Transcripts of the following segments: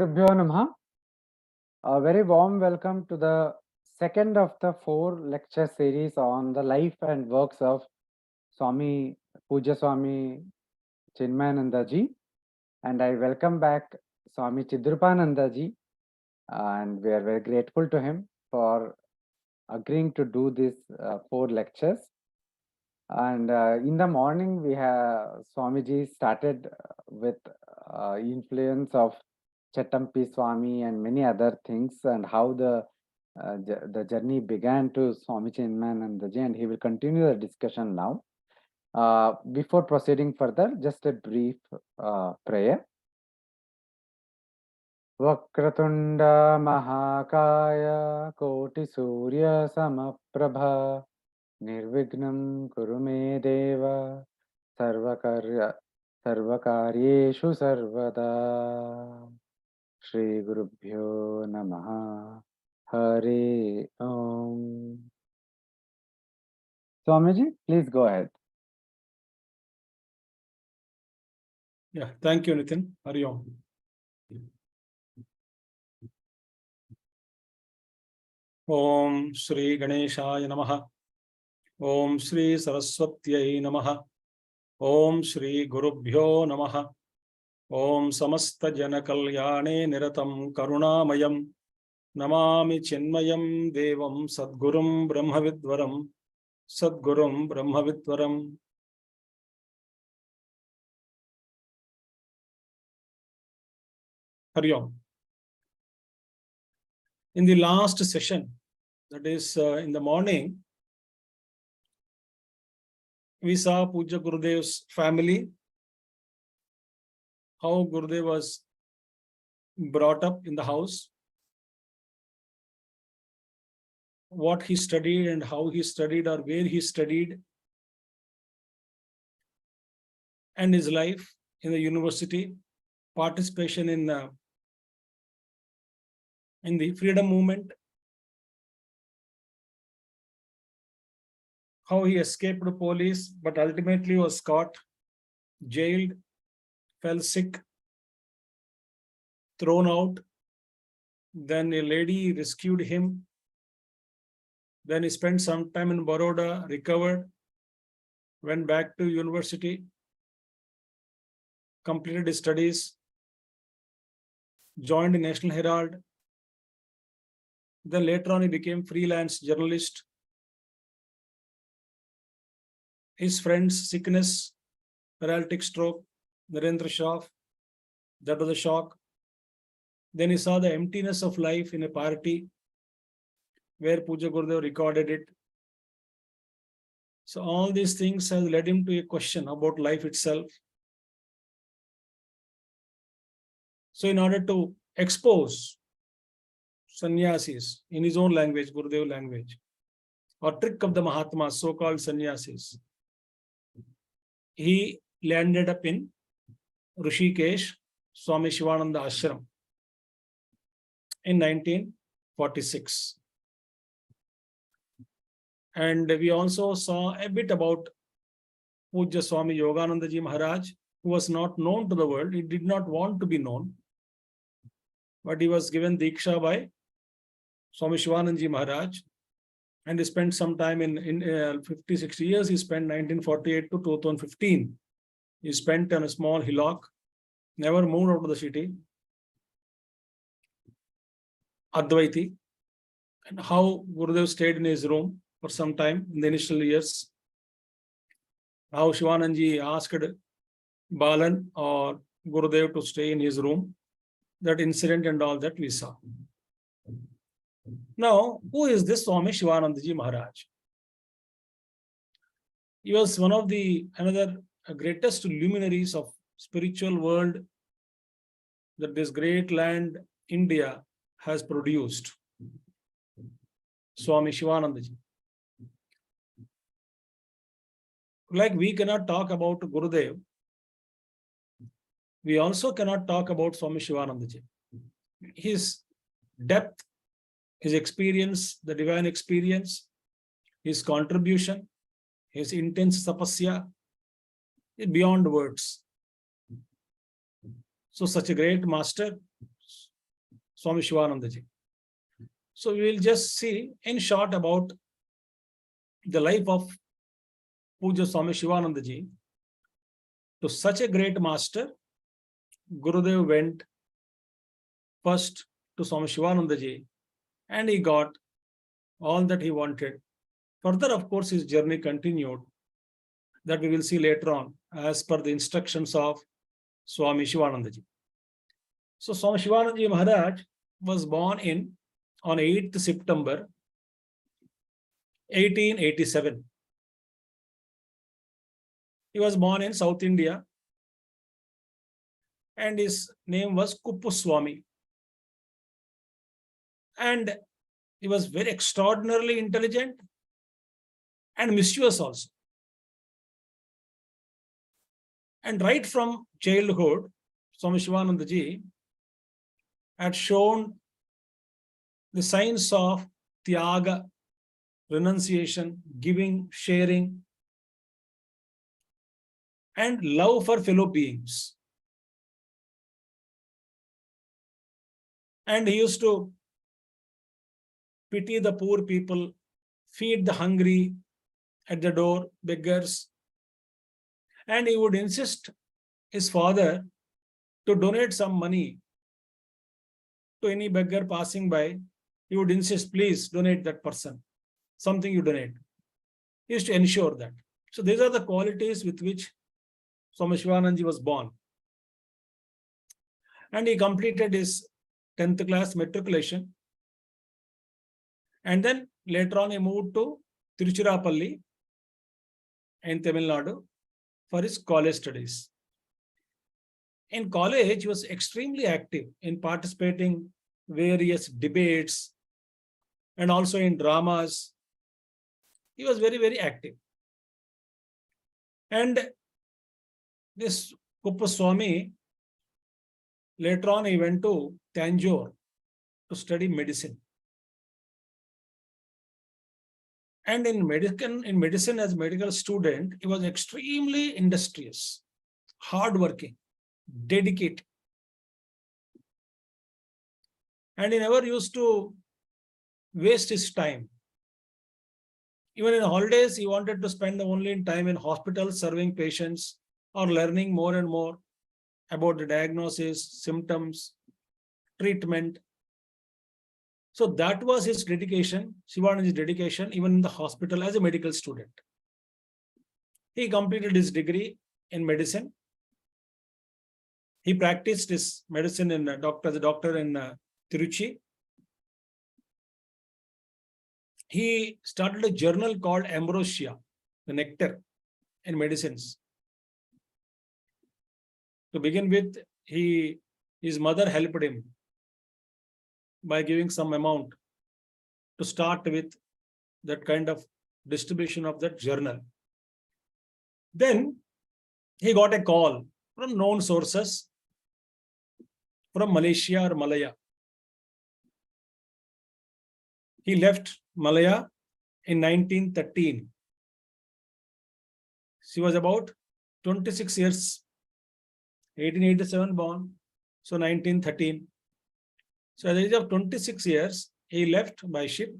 Gurubhyo Namaha. A very warm welcome to the second of the 4 lecture series on the life and works of Swami Pujya Swami Chinmayananda ji. And I welcome back Swami Chidrupananda ji. And we are very grateful to him for agreeing to do these 4 lectures. And in the morning, we have Swamiji started with influence of Chattampi Swami and many other things, and how the journey began to Swami Chinmayananda ji, and he will continue the discussion now. Before proceeding further, just a brief prayer. Vakratunda Mahakaya Koti Surya Samaprabha Nirvignam Kurume Deva Sarvakaryeshu Sarvada. Shri Gurubhyo Namaha. Hari Om. Swamiji, please go ahead. Yeah, thank you, Nitin. Hari Om. Om Shri Ganeshaya Namaha. Om Shri Saraswatyai Namaha. Om Shri Gurubhyo Namaha. Om Samasta Janakalyane Niratam Karunamayam Namami Chinmayam Devam Sadgurum Brahmavidvaram Sadgurum Brahmavidvaram. Hari Om. In the last session, that is in the morning, we saw Pujya Gurudev's family, how Gurudev was brought up in the house, what he studied and how he studied or where he studied, and his life in the university, participation in the freedom movement, how he escaped the police but ultimately was caught, jailed, fell sick, thrown out. Then a lady rescued him. Then he spent some time in Baroda, recovered, went back to university, completed his studies, joined the National Herald. Then later on he became freelance journalist. His friend's sickness, paralytic stroke, Narendra Shah, that was a shock. Then he saw the emptiness of life in a party where Pujya Gurudev recorded it. So all these things have led him to a question about life itself. So in order to expose sannyasis in his own language, Gurudev language, or trick of the Mahatmas, so-called sannyasis, he landed up in Rishikesh, Swami Shivananda Ashram in 1946. And we also saw a bit about Pujya Swami Yogananda Ji Maharaj, who was not known to the world. He did not want to be known, but he was given Diksha by Swami Shivananda Ji Maharaj, and he spent some time in 50-60 years. He spent 1948 to 2015. He spent on a small hillock, never moved out of the city. Advaiti, and how Gurudev stayed in his room for some time in the initial years. How Shivananji asked Balan or Gurudev to stay in his room. That incident and all that we saw. Now, who is this Swami Shivanandaji Maharaj? He was one of the greatest luminaries of spiritual world that this great land, India, has produced. Swami Shivanandaji. Like we cannot talk about Gurudev, we also cannot talk about Swami Shivanandaji. His depth, his experience, the divine experience, his contribution, his intense tapasya is beyond words. So such a great master, Swami Shivanandaji. So we will just see in short about the life of Pujya Swami Shivanandaji. To such a great master, Gurudev went first to Swami Shivanandaji and he got all that he wanted. Further, of course, his journey continued. That we will see later on as per the instructions of Swami Shivanandaji. So Swami Shivanandaji Maharaj was born on 8th September 1887. He was born in South India and his name was Kuppuswamy. And he was very extraordinarily intelligent and mischievous also. And right from childhood, Swami Shivanandaji had shown the signs of tyaga, renunciation, giving, sharing, and love for fellow beings. And he used to pity the poor people, feed the hungry at the door, beggars. And he would insist his father to donate some money to any beggar passing by. He would insist, please donate that person, something you donate. He used to ensure that. So these are the qualities with which Swami Shivanandaji was born. And he completed his 10th class matriculation. And then later on he moved to Tiruchirappalli in Tamil Nadu for his college studies. In college, he was extremely active in participating various debates and also in dramas. He was very, very active. And this Kuppuswamy, later on he went to Tanjore to study medicine. And in medicine as a medical student, he was extremely industrious, hardworking, dedicated. And he never used to waste his time. Even in holidays, he wanted to spend only time in hospitals serving patients or learning more and more about the diagnosis, symptoms, treatment. So that was his dedication, Shivanandaji's dedication, even in the hospital as a medical student. He completed his degree in medicine. He practiced his medicine as a doctor in Tiruchi. He started a journal called Ambrosia, the nectar in medicines. To begin with, his mother helped him by giving some amount to start with that kind of distribution of that journal. Then he got a call from known sources from Malaysia or Malaya. He left Malaya in 1913. She was about 26 years, 1887 born, so 1913. So at the age of 26 years, he left by ship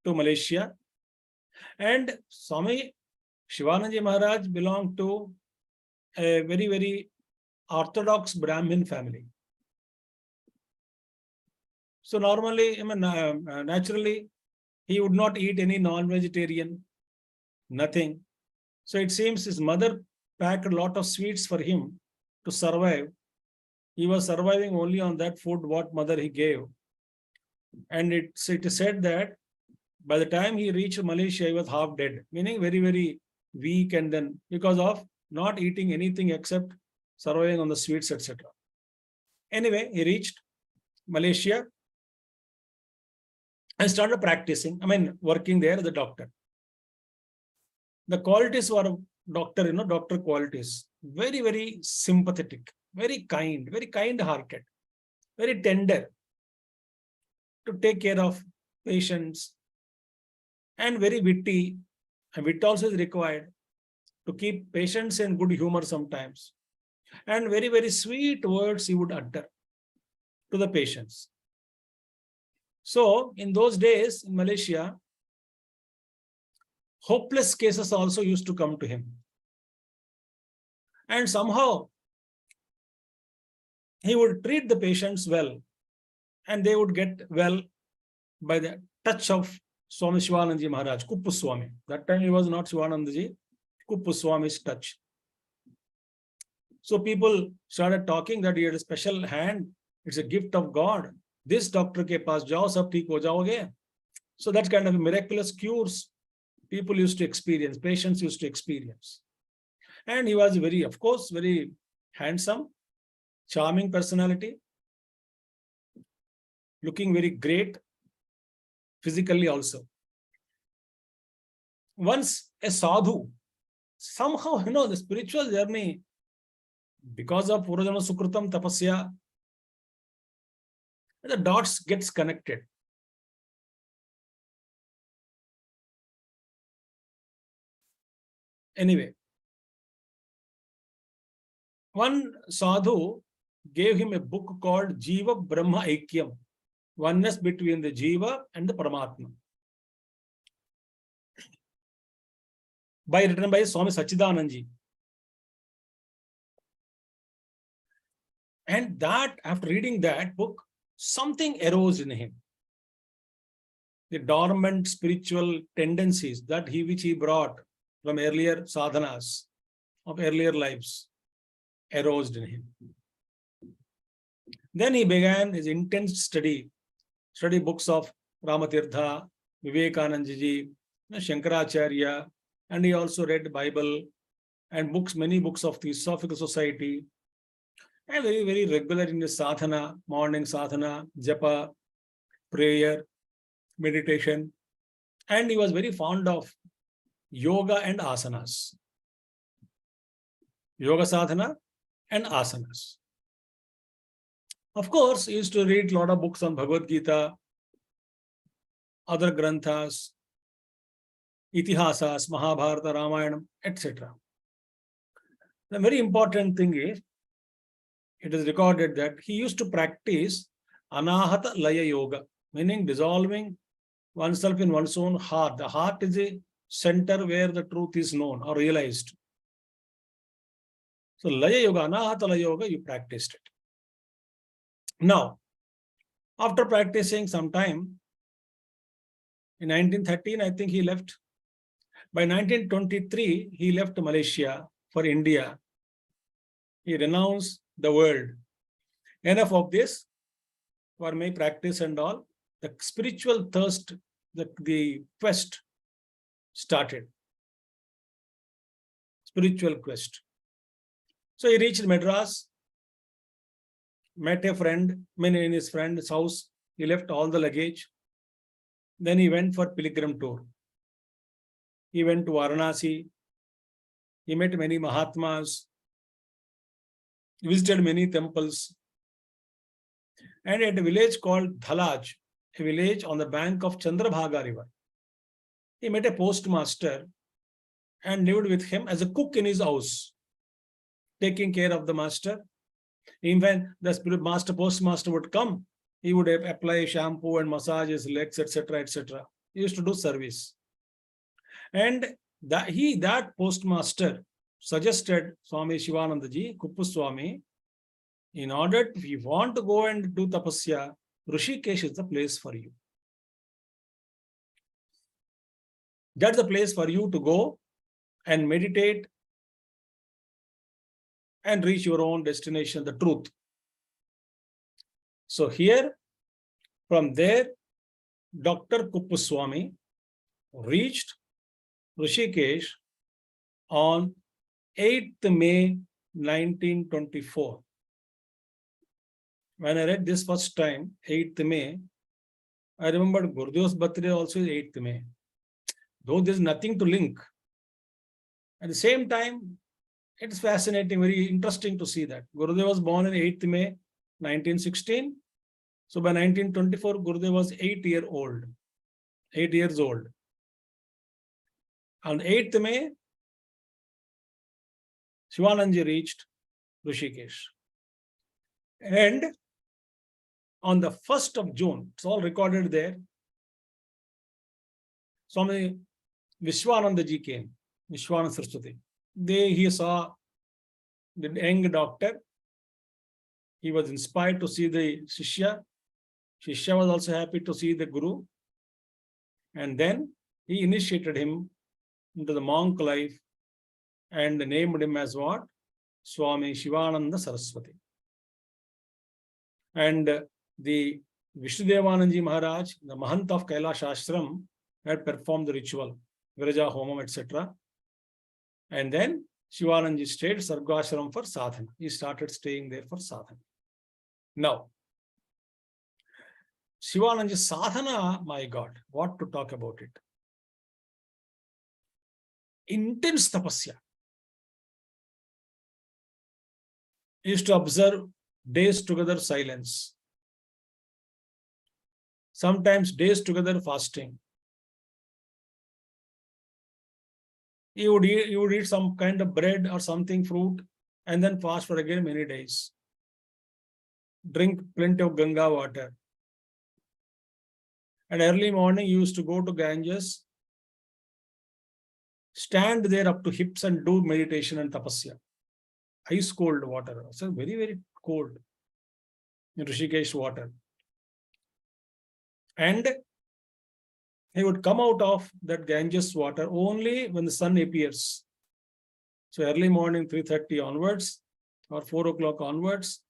to Malaysia. And Swami Shivanandaji Maharaj belonged to a very, very orthodox Brahmin family. So normally, naturally, he would not eat any non-vegetarian, nothing. So it seems his mother packed a lot of sweets for him to survive. He was surviving only on that food what mother he gave. And it is said that by the time he reached Malaysia, he was half dead, meaning very, very weak, and then because of not eating anything except surviving on the sweets, etc. Anyway, he reached Malaysia and started practicing, working there as a doctor. The qualities were doctor, doctor qualities, very, very sympathetic, very kind-hearted, very tender to take care of patients, and very witty. And wit also is required to keep patients in good humor sometimes. And very, very sweet words he would utter to the patients. So in those days in Malaysia, hopeless cases also used to come to him. And somehow he would treat the patients well, and they would get well by the touch of Swami Shivanandaji Maharaj, Kuppu Swami. That time he was not Shivanandaji, Kuppu Swami's touch. So people started talking that he had a special hand. It's a gift of God. This doctor ke paas jao, sab theek ho jaoge. So that kind of miraculous cures people used to experience, patients used to experience. And he was very, of course, very handsome, charming personality, looking very great physically also. Once a sadhu, somehow, the spiritual journey, because of Purajana Sukritam Tapasya, the dots gets connected. Anyway, one sadhu gave him a book called Jiva Brahma Aikyam, oneness between the Jiva and the Paramatma, written by Swami Sachidanandji. And that, after reading that book, something arose in him. The dormant spiritual tendencies which he brought from earlier sadhanas of earlier lives arose in him. Then he began his intense study books of Ramatirtha, Vivekanandaji, Shankaracharya, and he also read Bible and many books of Theosophical Society, and very, very regular in his sadhana, morning sadhana, japa, prayer, meditation, and he was very fond of yoga and asanas. Yoga sadhana and asanas. Of course, he used to read a lot of books on Bhagavad Gita, other granthas, itihasas, Mahabharata, Ramayana, etc. The very important thing is, it is recorded that he used to practice Anahata Laya Yoga, meaning dissolving oneself in one's own heart. The heart is a center where the truth is known or realized. So Laya Yoga, Anahata Laya Yoga, you practiced it. Now, after practicing some time, in 1913, I think he left. By 1923, he left Malaysia for India. He renounced the world. Enough of this for my practice and all. The spiritual thirst, the quest started. Spiritual quest. So he reached Madras, met a friend, in his friend's house. He left all the luggage. Then he went for pilgrim tour. He went to Varanasi. He met many Mahatmas. He visited many temples. And at a village called Dhalaj, a village on the bank of Chandrabhaga River, he met a postmaster and lived with him as a cook in his house, taking care of the master. Even when the postmaster would come, he would apply shampoo and massage his legs, etc., etc. He used to do service. And that postmaster suggested Swami Shivanandaji, Kuppu Swami, in order, if you want to go and do tapasya, Rishikesh is the place for you. That's the place for you to go and meditate and reach your own destination, the truth. So here, from there, Dr. Kuppu Swami reached Rishikesh on 8th May 1924. When I read this first time, 8th May, I remembered Gurudev's birthday also is 8th May. Though there's nothing to link. At the same time, it's fascinating, very interesting to see that. Gurudev was born on 8th May 1916. So by 1924, Gurudev was 8 years old. On 8th May, Shivanandaji reached Rishikesh. And on the 1st of June, it's all recorded there, Swami Vishwananda ji came, Vishwananda Saraswati. He saw the young doctor. He was inspired to see the Shishya. Shishya was also happy to see the Guru. And then he initiated him into the monk life and named him as what? Swami Shivananda Saraswati. And the Vishnudevanandaji Maharaj, the Mahant of Kailash Ashram, had performed the ritual, Viraja Homam, etc. And then Shivanandaji stayed Sargashram for sadhana. He started staying there for sadhana. Now, Shivanandaji sadhana, my God, what to talk about it? Intense tapasya. He used to observe days together silence. Sometimes days together fasting. He would eat some kind of bread or something, fruit, and then fast for again many days. Drink plenty of Ganga water. And early morning, he used to go to Ganges, stand there up to hips and do meditation and tapasya. Ice cold water. So very, very cold. Rishikesh water. And he would come out of that Ganges water only when the sun appears. So early morning, 3:30 onwards, or 4 o'clock onwards,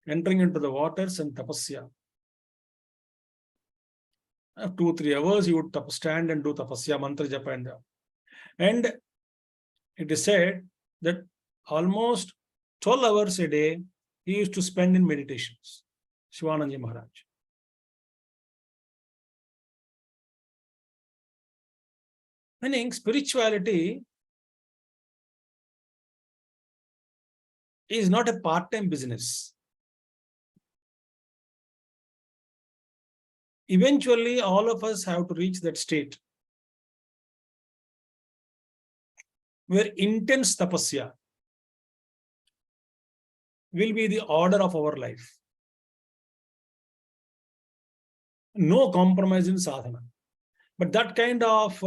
entering into the waters and tapasya. After 2-3 hours, he would stand and do tapasya, mantra japa. And it is said that almost 12 hours a day, he used to spend in meditations. Shivanandaji Maharaj. Meaning spirituality is not a part-time business. Eventually, all of us have to reach that state where intense tapasya will be the order of our life. No compromise in sadhana. But that kind of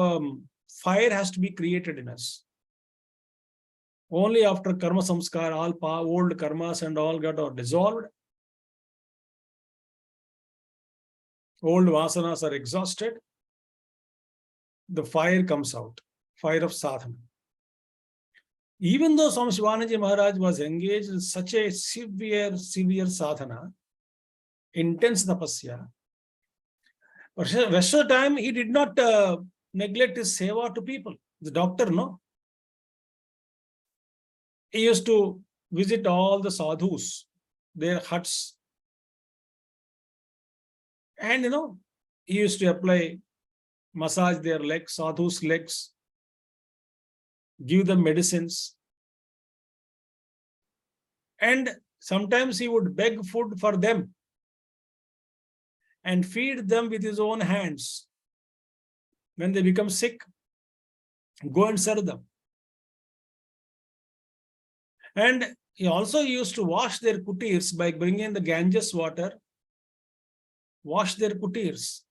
fire has to be created in us. Only after karma samskar, all old karmas and all got dissolved, old vasanas are exhausted, the fire comes out, fire of sadhana. Even though Swami Shivanandaji Maharaj was engaged in such a severe sadhana, intense tapasya, but the rest of the time he did not neglect his seva to people. The doctor, no? He used to visit all the sadhus, their huts. And, he used to apply, massage their legs, sadhus' legs, give them medicines. And sometimes he would beg food for them and feed them with his own hands. When they become sick, go and serve them. And he also used to wash their kutirs by bringing the Ganges water, wash their kutirs,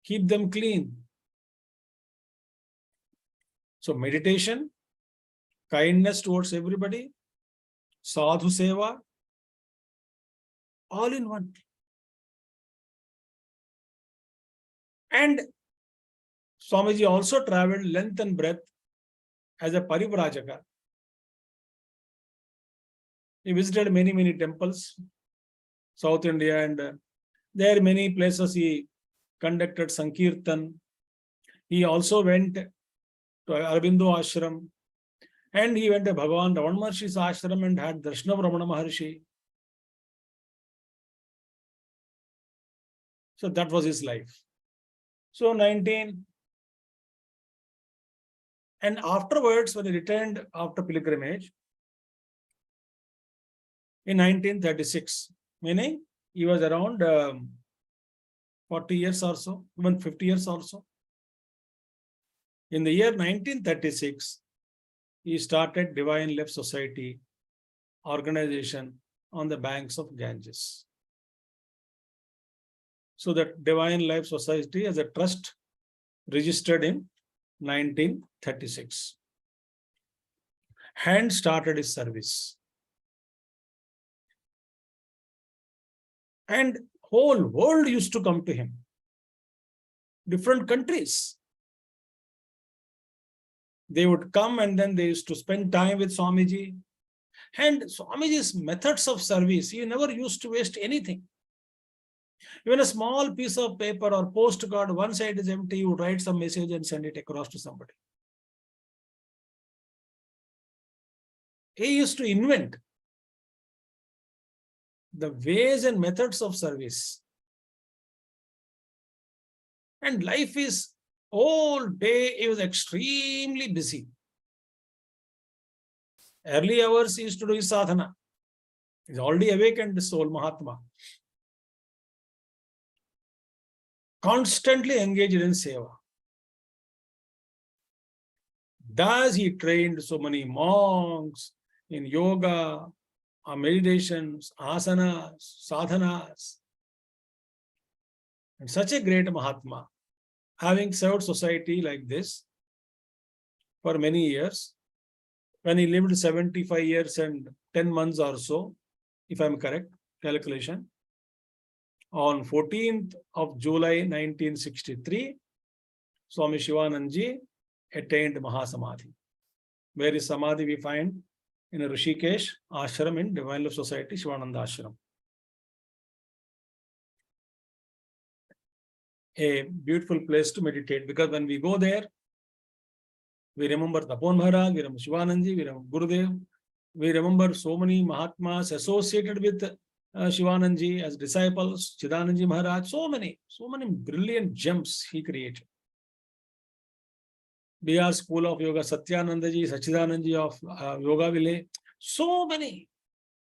keep them clean. So meditation, kindness towards everybody, sadhu seva, all in one. And Swamiji also traveled length and breadth as a parivrajaka. He visited many temples, South India, and there are many places he conducted Sankirtan. He also went to Aurobindo Ashram, and he went to Bhagavan Ramana Maharshi's ashram and had Darshana of Ramana Maharshi. So that was his life. So 19, and afterwards, when he returned after pilgrimage, in 1936, meaning he was around 40 years or so, even 50 years or so. In the year 1936, he started Divine Life Society organization on the banks of Ganges. So that Divine Life Society as a trust registered in 1936. And started his service. And whole world used to come to him. Different countries. They would come and then they used to spend time with Swamiji. And Swamiji's methods of service, he never used to waste anything. Even a small piece of paper or postcard, one side is empty, you would write some message and send it across to somebody. He used to invent the ways and methods of service. And life is all day, he was extremely busy. Early hours he used to do his sadhana. He's already awakened soul, Mahatma. Constantly engaged in seva. Thus he trained so many monks in yoga, meditations, asanas, sadhanas. And such a great Mahatma, having served society like this for many years, when he lived 75 years and 10 months or so, if I'm correct, calculation, on 14th of July 1963, Swami Shivanandaji attained Mahasamadhi. Where is Samadhi we find? In a Rishikesh ashram in Divine Life Society, Shivananda Ashram. A beautiful place to meditate, because when we go there, we remember Tapon Maharaj, we remember Shivanandaji, we remember Gurudev, we remember so many Mahatmas associated with Shivanandaji as disciples, Chidanandaji Maharaj, so many brilliant gems he created. BR School of Yoga, Satyanandaji, Sachidanandaji of Yoga Village, so many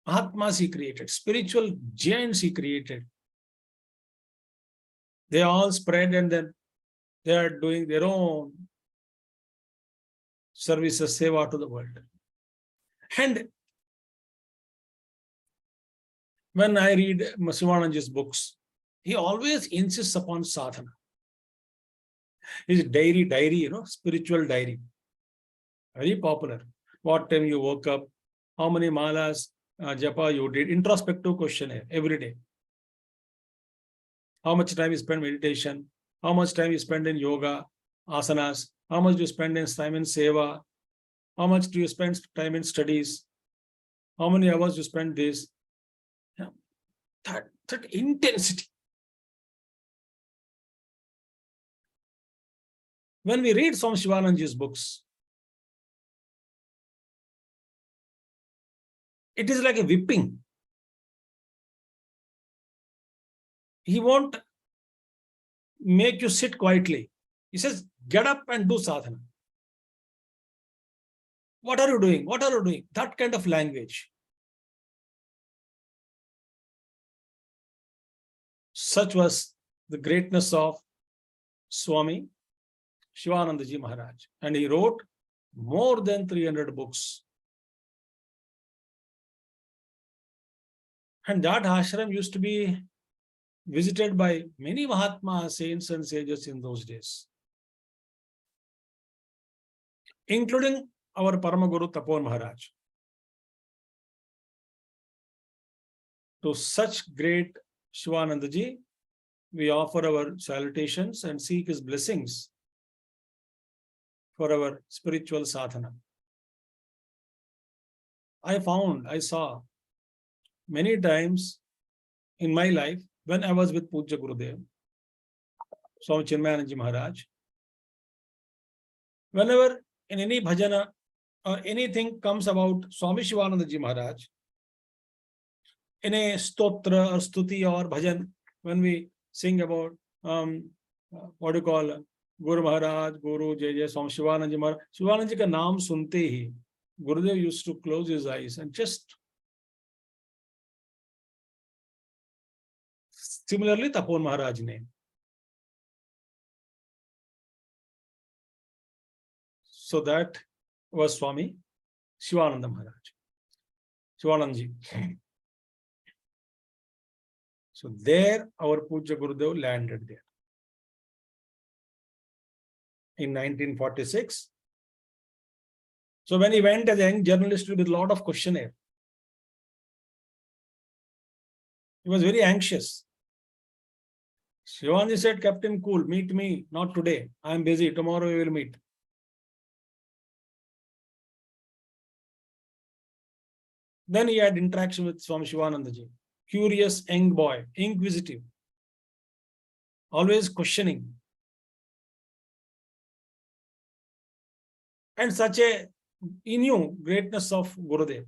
Mahatmas he created, spiritual giants he created. They all spread and then they are doing their own services, seva to the world. And when I read Shivanandaji's books, he always insists upon sadhana. His diary, spiritual diary. Very popular. What time you woke up, how many malas, japa you did, introspective questionnaire every day. How much time you spend meditation, how much time you spend in yoga, asanas, how much do you spend in time in seva, how much do you spend time in studies, how many hours you spend this. That intensity. When we read Swami Shivanandaji's books, it is like a whipping. He won't make you sit quietly. He says, get up and do sadhana. What are you doing? What are you doing? That kind of language. Such was the greatness of Swami Shivanandaji Maharaj. And he wrote more than 300 books. And that ashram used to be visited by many Mahatmas, saints and sages in those days, including our Paramaguru Tapon Maharaj. To such great Shivanandaji, we offer our salutations and seek his blessings for our spiritual sadhana. I saw many times in my life when I was with Pujya Gurudev, Swami Chinmayananda Maharaj, whenever in any bhajana or anything comes about Swami Shivanandaji Maharaj, in a stotra or stuti or bhajan, when we sing about what do you call Guru Maharaj, Guru Jai Jai Swami Shivanandaji Maharaj, Shivanandaji ka naam sunte hi, Gurudev used to close his eyes and just. Similarly, Tapon Maharaj name. So that was Swami Shivananda Maharaj, Shivanandaji. So there our Pujya Gurudev landed there. In 1946. So when he went as a young journalist with a lot of questionnaire, he was very anxious. Shivanji said, kept him cool, meet me, not today. I am busy, tomorrow we will meet. Then he had interaction with Swami Shivananda ji. Curious young boy, inquisitive, always questioning. And he knew greatness of Gurudev.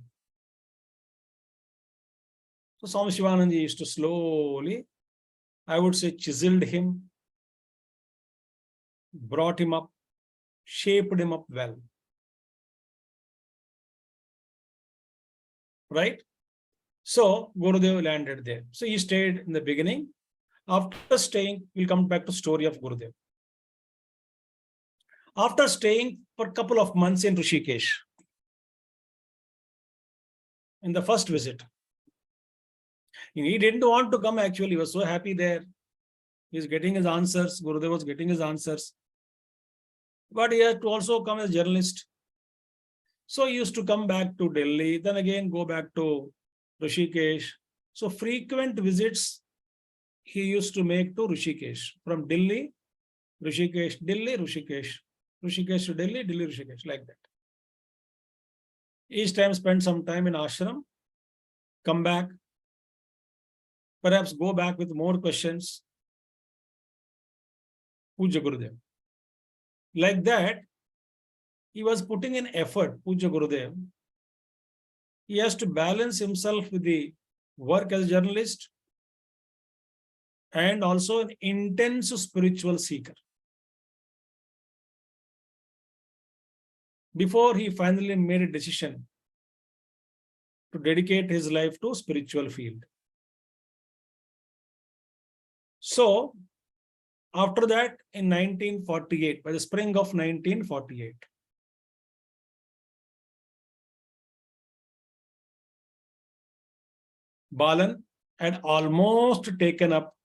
So Swami Shivananda used to slowly, I would say, chiseled him, brought him up, shaped him up well. Right? So Gurudev landed there. So he stayed in the beginning. After staying, we'll come back to story of Gurudev. After staying for a couple of months in Rishikesh, in the first visit, he didn't want to come actually. He was so happy there. He's getting his answers. Gurudev was getting his answers. But he had to also come as a journalist. So he used to come back to Delhi, then again go back to Rishikesh. So frequent visits he used to make to Rishikesh. From Delhi, Rishikesh, Delhi, Rishikesh. Rishikesh to Delhi, Delhi, Rishikesh, like that. Each time spend some time in ashram, come back, perhaps go back with more questions. Pujya Gurudev. Like that, he was putting in effort, Pujya Gurudev. He has to balance himself with the work as a journalist and also an intense spiritual seeker. Before he finally made a decision to dedicate his life to spiritual field. So, after that, in 1948, by the spring of 1948, Balan had almost taken up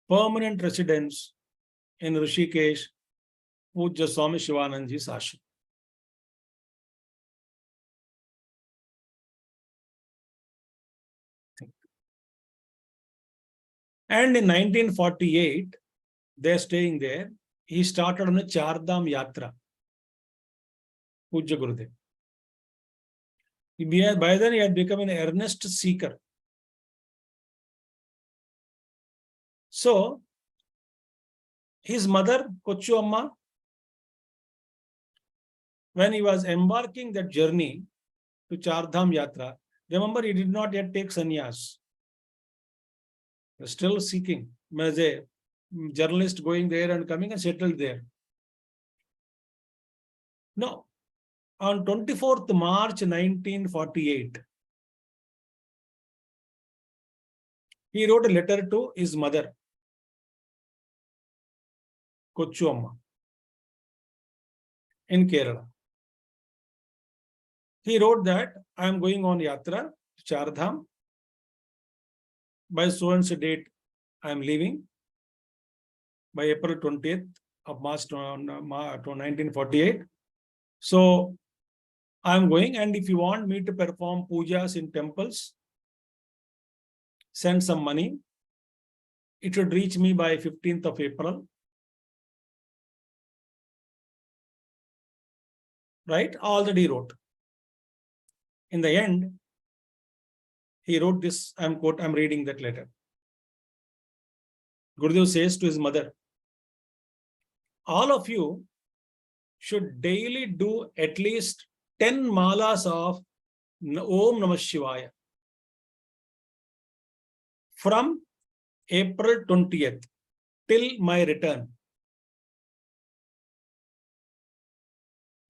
permanent residence in Rishikesh, Pujya Swami Shivananda ji's ashram. And in 1948, they're staying there. He started on a Chardham Yatra. Pujya Gurudev. By then, he had become an earnest seeker. So, his mother, Kochu Amma, when he was embarking that journey to Chardham Yatra, remember, he did not yet take sannyas. He was still seeking. As a journalist going there and coming and settled there. No. On 24th March 1948, he wrote a letter to his mother, Kochu Amma, in Kerala. He wrote that I am going on Yatra to Chardham. By so and so date, I am leaving. By April 20th of March 1948. So, I am going, and if you want me to perform pujas in temples, send some money. It should reach me by 15th of April. Right? Already wrote. In the end, he wrote this, I'm reading that letter. Gurudev says to his mother, all of you should daily do at least 10 malas of Om Namah Shivaya from April 20th till my return.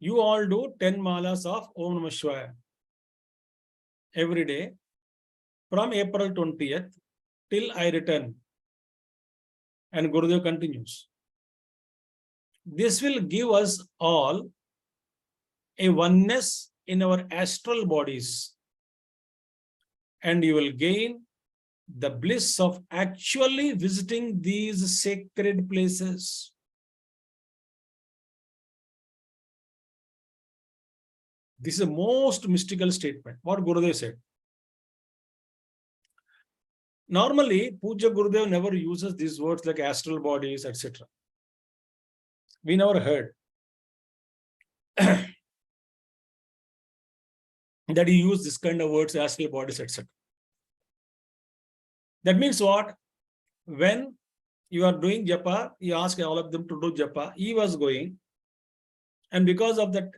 You all do 10 malas of Om Namah Shivaya every day from April 20th till I return. And Gurudev continues. This will give us all a oneness in our astral bodies, and you will gain the bliss of actually visiting these sacred places. This is the most mystical statement, what Gurudev said. Normally, Pujya Gurudev never uses these words like astral bodies, etc. We never heard that he used this kind of words, astral bodies, etc. That means what? When you are doing japa, you ask all of them to do japa. He was going, and because of that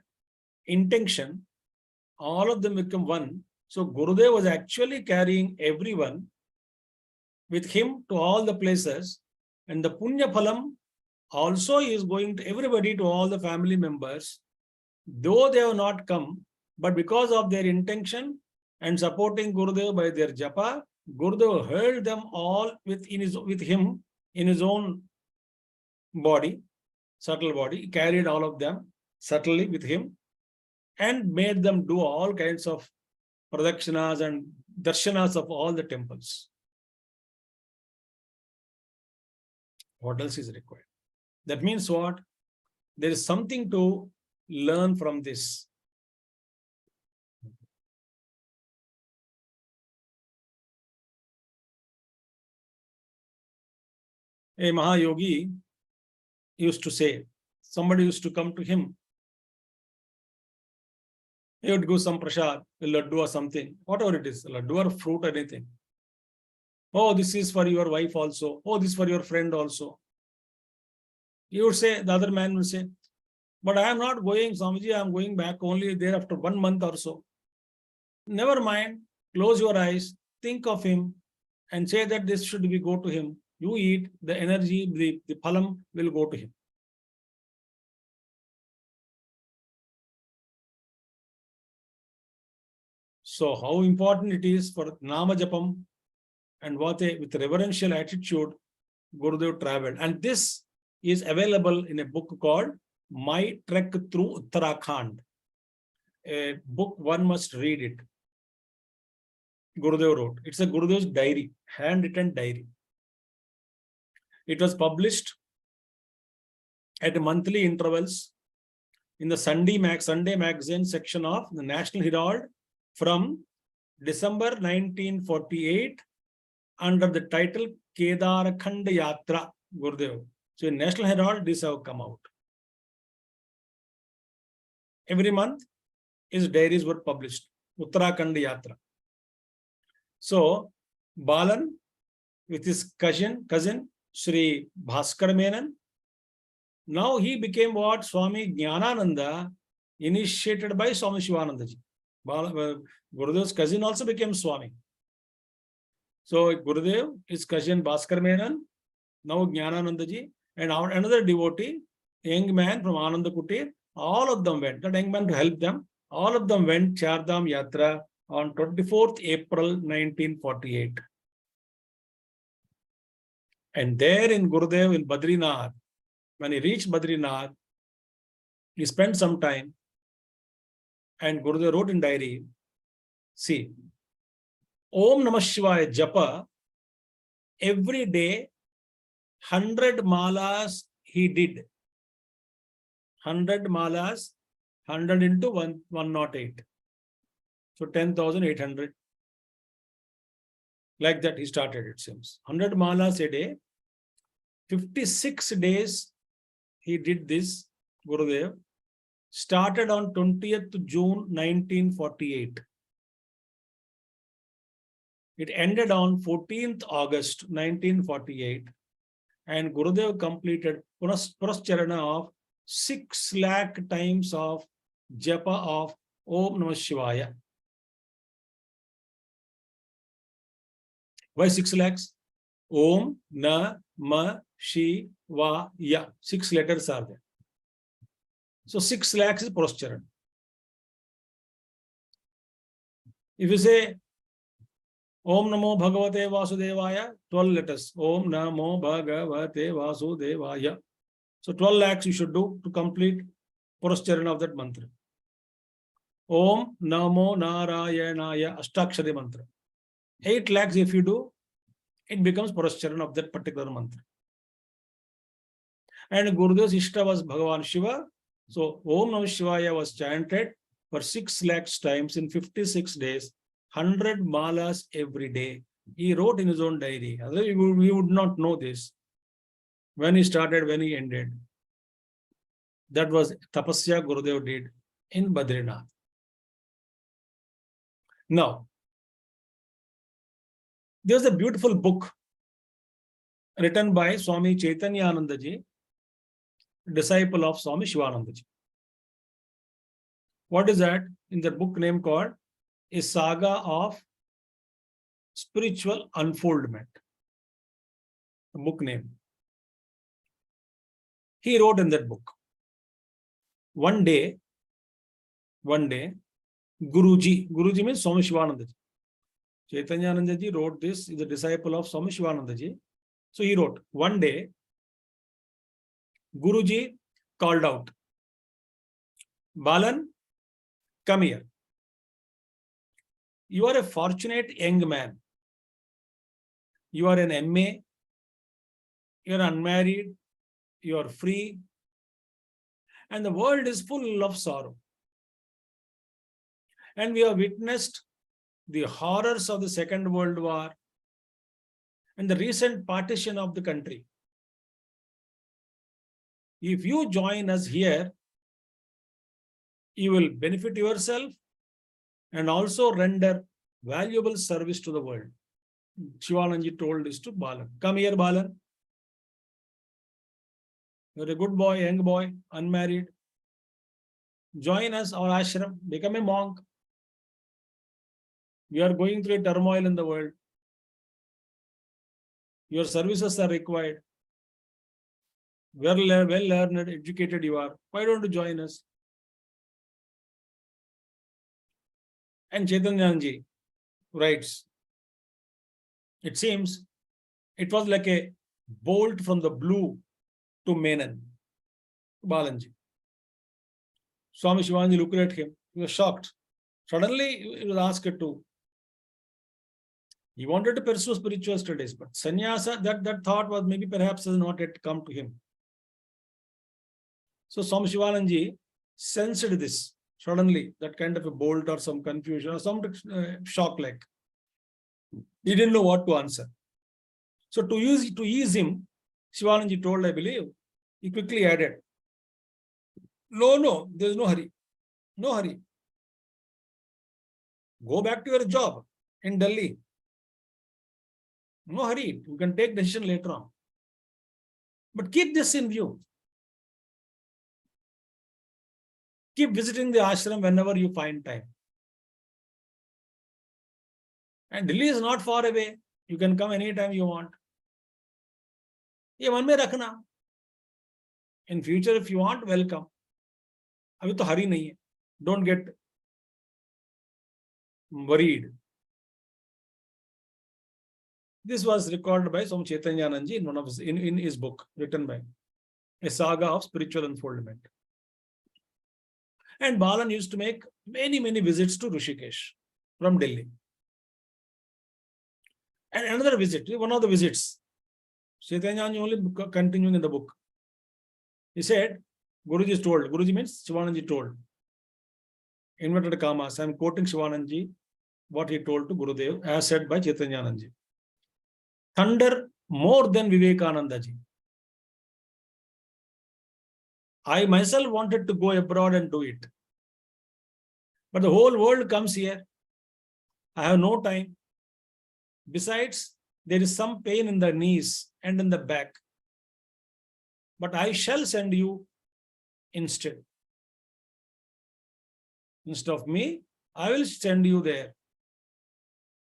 intention, all of them become one. So Gurudev was actually carrying everyone with him to all the places, and the Punya Phalam also is going to everybody, to all the family members, though they have not come, but because of their intention and supporting Gurudev by their japa, Gurudev held them all with him in his own body, subtle body. He carried all of them subtly with him and made them do all kinds of pradakshinas and darshanas of all the temples. What else is required? That means what? There is something to learn from this. A Mahayogi used to say, somebody used to come to him, he would give some prasad, a laddu or something, whatever it is, a laddu or fruit, anything. Oh, this is for your wife also. Oh, this is for your friend also. He would say, the other man will say, but I am not going, Swamiji, I am going back only there after 1 month or so. Never mind, close your eyes, think of him and say that this should be go to him. You eat, the energy, the phalam will go to him. So how important it is for Nama Japam, and with reverential attitude, Gurudev traveled. And this is available in a book called My Trek Through Uttarakhand. A book, one must read it. Gurudev wrote. It's a Gurudev's diary, handwritten diary. It was published at monthly intervals in the Sunday magazine section of the National Herald from December 1948 under the title Kedarakhand Yatra, Gurudev. So in National Herald, this have come out. Every month, his diaries were published. Uttarakhand Yatra. So Balan, with his cousin Sri Bhaskar Menon, now he became what? Swami Jnanananda, initiated by Swami Shivananda ji. Gurudev's cousin also became Swami. So Gurudev, his cousin Bhaskar Menon, now Jnanananda ji, and another devotee, young man from Ananda Kutir, all of them went. That young man to help them, all of them went Chardham Yatra on 24th April 1948. And there in Gurudev in Badrinath, when he reached Badrinath, he spent some time, and Gurudev wrote in diary, see, Om Namah Shivaya Japa, every day, 100 malas he did. 100 malas, 100 into 108. So 10,800. Like that he started, it seems. 100 malas a day. 56 days he did this, Gurudev. Started on 20th June 1948. It ended on 14th August 1948. And Gurudev completed Purascharana of 6 lakh times of japa of Om Namah Shivaya. Why 6 lakhs? Om Namah Shivaya. 6 letters are there. So 6 lakhs is Purascharana. If you say Om Namo Bhagavate Vasudevaya, 12 letters. Om Namo Bhagavate Vasudevaya. So 12 lakhs you should do to complete Purascharana of that mantra. Om Namo Narayanaya, Ashtakshari mantra. 8 lakhs if you do, it becomes Purascharan of that particular mantra. And Gurudev's Ishta was Bhagavan Shiva. So Om Namah Shivaya was chanted for 6 lakhs times in 56 days, 100 malas every day. He wrote in his own diary. Otherwise, we would not know this. When he started, when he ended. That was Tapasya Gurudev did in Badrinath. Now, there's a beautiful book written by Swami Chaitanyananda ji, disciple of Swami Shivananda ji. What is that? In the book name called A Saga of Spiritual Unfoldment. The book name. He wrote in that book. One day, Guruji means Swami Shivananda ji. Chaitanyananda ji wrote this, is a disciple of Swami Shivananda ji. So he wrote, one day, Guruji called out, Balan, come here. You are a fortunate young man. You are an MA, you are unmarried, you are free, and the world is full of sorrow. And we have witnessed the horrors of the Second World War and the recent partition of the country. If you join us here, you will benefit yourself and also render valuable service to the world. Shivananji told this to Balan. Come here, Balan. You're a good boy, young boy, unmarried. Join us, our ashram, become a monk. We are going through a turmoil in the world. Your services are required. Well learned, educated you are. Why don't you join us? And Chaitanyanji writes, it seems it was like a bolt from the blue to Menon, Balanji. Swami Shivanji looked at him. He was shocked. Suddenly, he was asked to. He wanted to pursue spiritual studies, but sannyasa, that thought was maybe perhaps has not yet come to him. So Swami Shivananji sensed this suddenly, that kind of a bolt or some confusion or some shock like. He didn't know what to answer. So to ease him, Shivananji told, I believe, he quickly added, no, there's no hurry. No hurry. Go back to your job in Delhi. No hurry. You can take decision later on. But keep this in view. Keep visiting the ashram whenever you find time. And Delhi is not far away. You can come anytime you want. ये मन में रखना. In future, if you want, welcome. अभी तो हरी नहीं है. Don't get worried. This was recorded by Swami Chaitanyananda in his book written by A Saga of Spiritual Unfoldment. And Balan used to make many visits to Rishikesh from Delhi. And another visit, one of the visits, Chaitanyananda only continuing in the book. He said, Guruji is told, Guruji means Shivananji told. Inverted commas, I am quoting Shivananji, what he told to Gurudev, as said by Chaitanyananda. Thunder more than Vivekananda ji. I myself wanted to go abroad and do it. But the whole world comes here. I have no time. Besides, there is some pain in the knees and in the back. But I shall send you instead. Instead of me, I will send you there.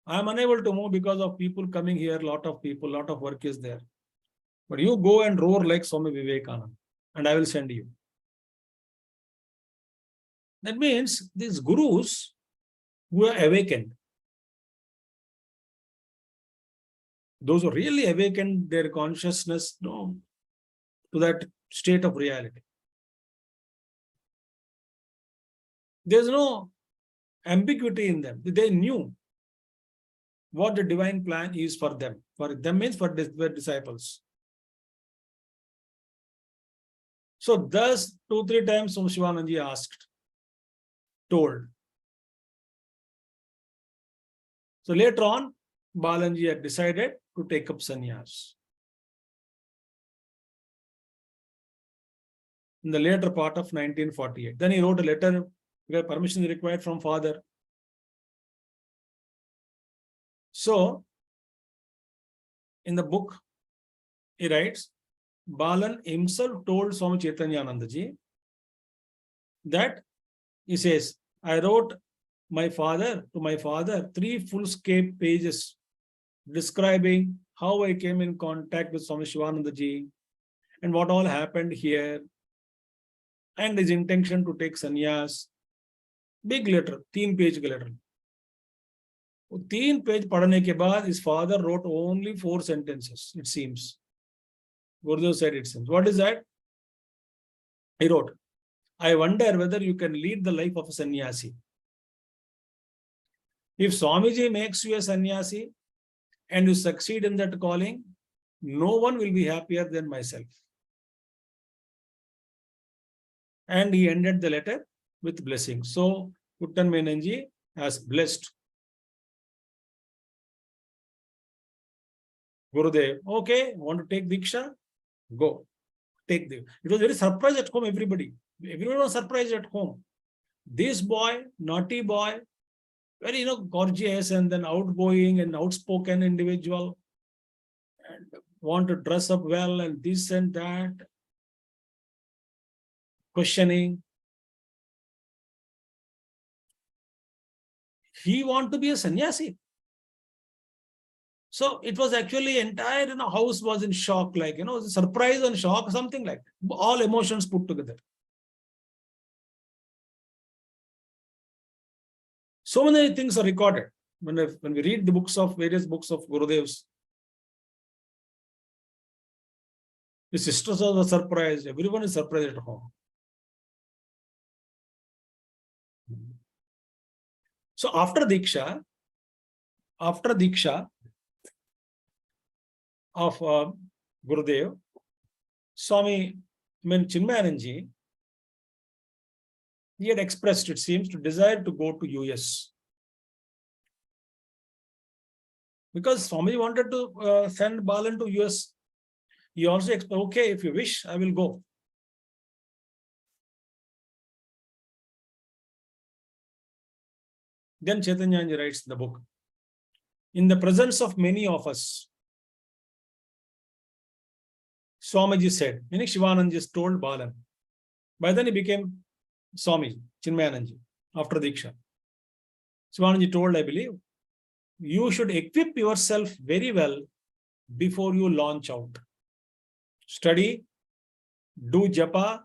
I am unable to move because of people coming here, lot of people, lot of work is there. But you go and roar like Swami Vivekananda, and I will send you. That means these gurus who are awakened, those who really awakened their consciousness to that state of reality. There's no ambiguity in them. They knew what the divine plan is for them. For them means for their disciples. So thus 2-3 times Swami Shivanandaji asked, told. So later on, Balanji had decided to take up sannyas. In the later part of 1948. Then he wrote a letter where permission is required from father. So, in the book, he writes, Balan himself told Swami Chaitanyanandaji that, he says, I wrote to my father 3 full-scale pages describing how I came in contact with Swami Shivanandaji and what all happened here and his intention to take sannyas. Big letter, 3-page letter. 3 page padhne ke baad, his father wrote only 4 sentences, it seems. Gurudev said it seems. What is that? He wrote, I wonder whether you can lead the life of a sannyasi. If Swamiji makes you a sannyasi and you succeed in that calling, no one will be happier than myself. And he ended the letter with blessing. So, Kuttan Menanji has blessed Gurudev. Okay, want to take Diksha? Go. Take the. It was very surprised at home, everybody. Everyone was surprised at home. This boy, naughty boy, very, gorgeous and then outgoing and outspoken individual, and want to dress up well and this and that, questioning. He want to be a sannyasi. So it was actually entire house was in shock, like, surprise and shock, something like that. All emotions put together. So many things are recorded when we read the various books of Gurudev's. The sisters are surprised. Everyone is surprised at home. So after Diksha of Gurudev, Swami Chinmayananda, he had expressed, it seems, to desire to go to US. Because Swami wanted to send Balan to US. He also expressed, okay, if you wish, I will go. Then Chaitanya writes in the book, in the presence of many of us, Swamiji said, meaning Shivanandaji told Balan. By then he became Swami Chinmayananda after Diksha. Shivanandaji told, I believe, you should equip yourself very well before you launch out. Study, do japa,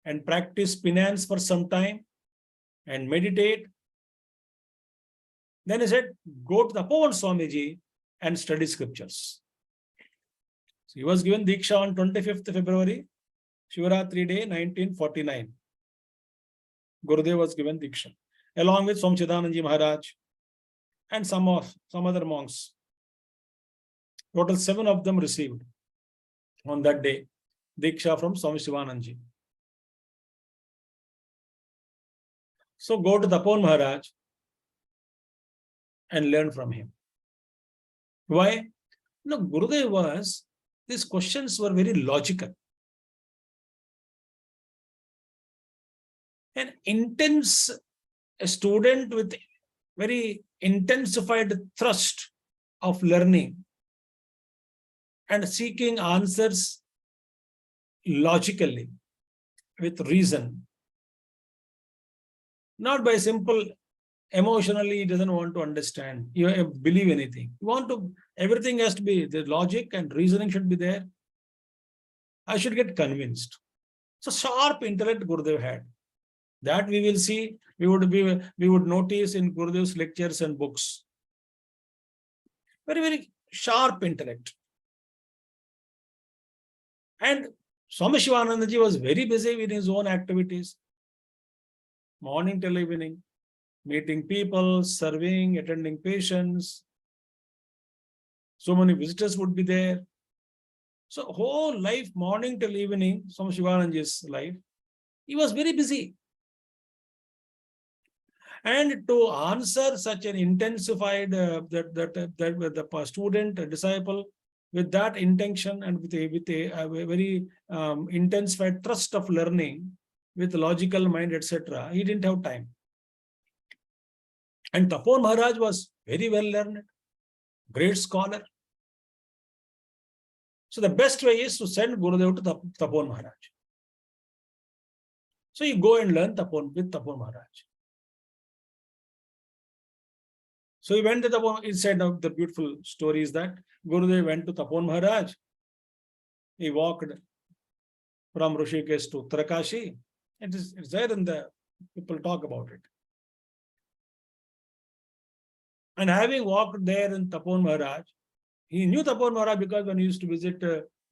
and practice penance for some time, and meditate. Then he said, go to the Pavan Swamiji and study scriptures. So he was given Diksha on 25th February, Shivaratri day, 1949. Gurudev was given Diksha, along with Swami Chidananji Maharaj and some other monks. Total 7 of them received on that day Diksha from Swami Shivanandaji. So go to Tapan Maharaj and learn from him. Why? No, Gurudev was, these questions were very logical. An intense student with very intensified thrust of learning and seeking answers logically with reason, not by simple emotionally. He doesn't want to understand, believe anything. You want to, everything has to be, the logic and reasoning should be there. I should get convinced. So sharp intellect Gurudev had. That we will see, we would notice in Gurudev's lectures and books. Very, very sharp intellect. And Swami Shivanandaji was very busy with his own activities. Morning till evening, meeting people, serving, attending patients, So many visitors would be there. So whole life, morning till evening, Swami Shivananda's life, he was very busy. And to answer such an intensified the student, disciple, with that intention and with a very intensified trust of learning, with logical mind, etc., he didn't have time. And Tapon Maharaj was very well learned, great scholar. So the best way is to send Gurudev to Tapon Maharaj. So you go and learn with Tapon Maharaj. So he went to Tapon. Inside of the beautiful story is that Gurudev went to Tapon Maharaj. He walked from Rishikesh to Uttarakanshi. It's there in the people talk about it. And having walked there in Tapon Maharaj, he knew Tapon Maharaj because when he used to visit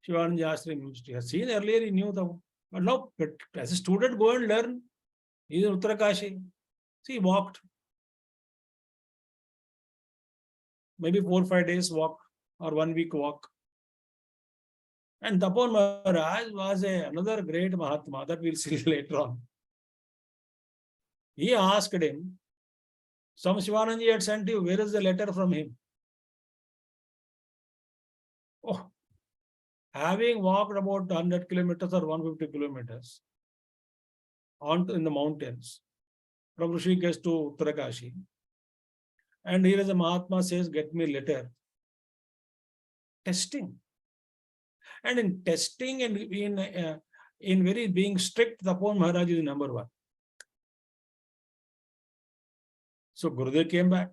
Shivananda Ashram, he had seen earlier, he knew Tapon. But now, as a student, go and learn. He is in Uttarakanshi. See, he walked. Maybe 4 or 5 days walk or 1 week walk. And Tapon Maharaj was another great Mahatma that we'll see later on. He asked him, Swami Shivananda had sent you, where is the letter from him? Oh, having walked about 100 kilometers or 150 kilometers in the mountains from Rishikesh to Uttarakanshi, and here is a Mahatma says, get me letter. Testing. And in testing and in very being strict, Tapon Maharaj is number one. So Gurudev came back.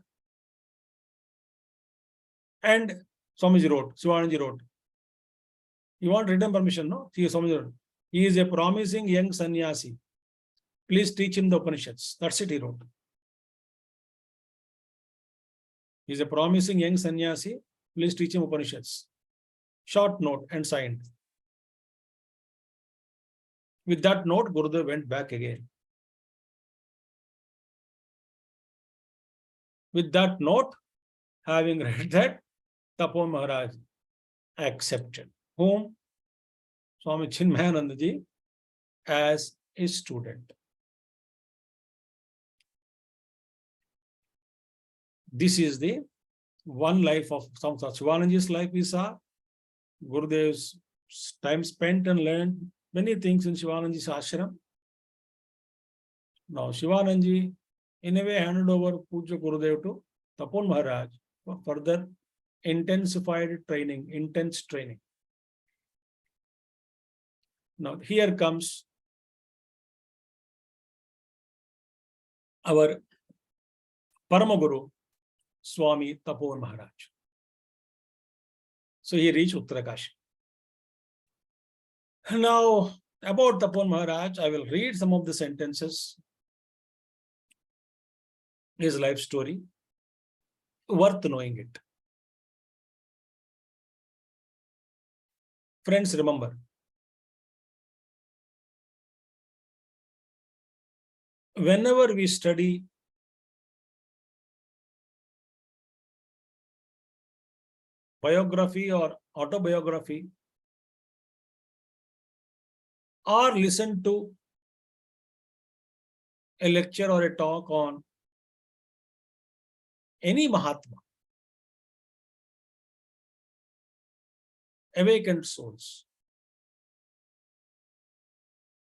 And Swamiji wrote, Shivanandaji wrote, you want written permission, no? Swamiji wrote, he is a promising young sannyasi. Please teach him the Upanishads. That's it, he wrote. He is a promising young sannyasi. Please teach him Upanishads. Short note and signed. With that note, Gurudev went back again. With that note, having read that, Tapon Maharaj accepted. Whom? Swami Chinmayananda ji as a student. This is the one life of Shivanandaji's life we saw. Gurudev's time spent and learned many things in Shivanandaji's ashram. Now Shivanandaji in a way handed over Pujya Gurudev to Tapon Maharaj for further intensified training, intense training. Now here comes our Paramaguru, Swami Tapon Maharaj. So he reached Uttarakanshi. Now, about Tapon Maharaj, I will read some of the sentences. His life story, worth knowing it. Friends, remember, whenever we study biography or autobiography, or listen to a lecture or a talk on any Mahatma, awakened souls,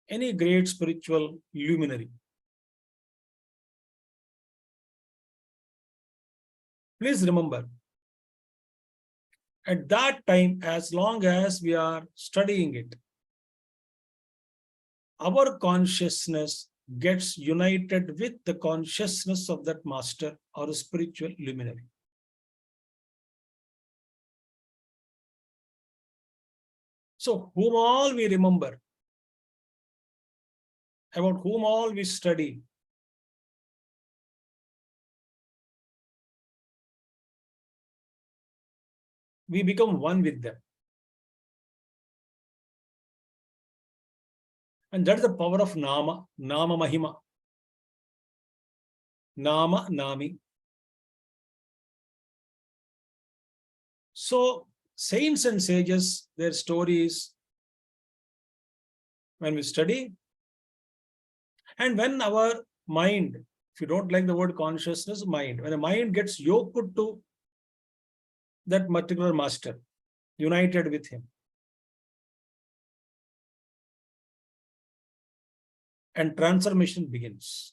any great spiritual luminary, please remember, at that time, as long as we are studying it, our consciousness gets united with the consciousness of that master or spiritual luminary. So, whom all we remember, about whom all we study, we become one with them. And that's the power of Nama, Nama Mahima. Nama Nami. So saints and sages, their stories, when we study, and when our mind, if you don't like the word consciousness, mind, when the mind gets yoked to that particular master, united with him, and transformation begins.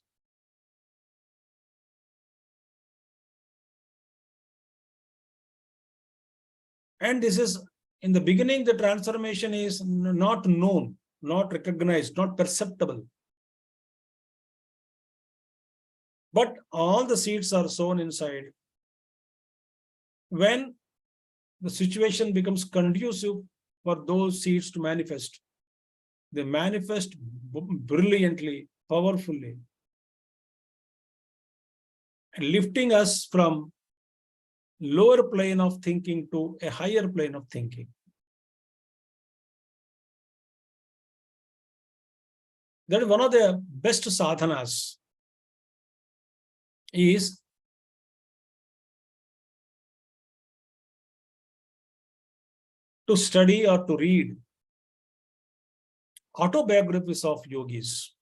And this is, in the beginning, the transformation is not known, not recognized, not perceptible. But all the seeds are sown inside. When the situation becomes conducive for those seeds to manifest, they manifest brilliantly, powerfully, and lifting us from lower plane of thinking to a higher plane of thinking. That is one of the best sadhanas, is to study or to read autobiographies of yogis,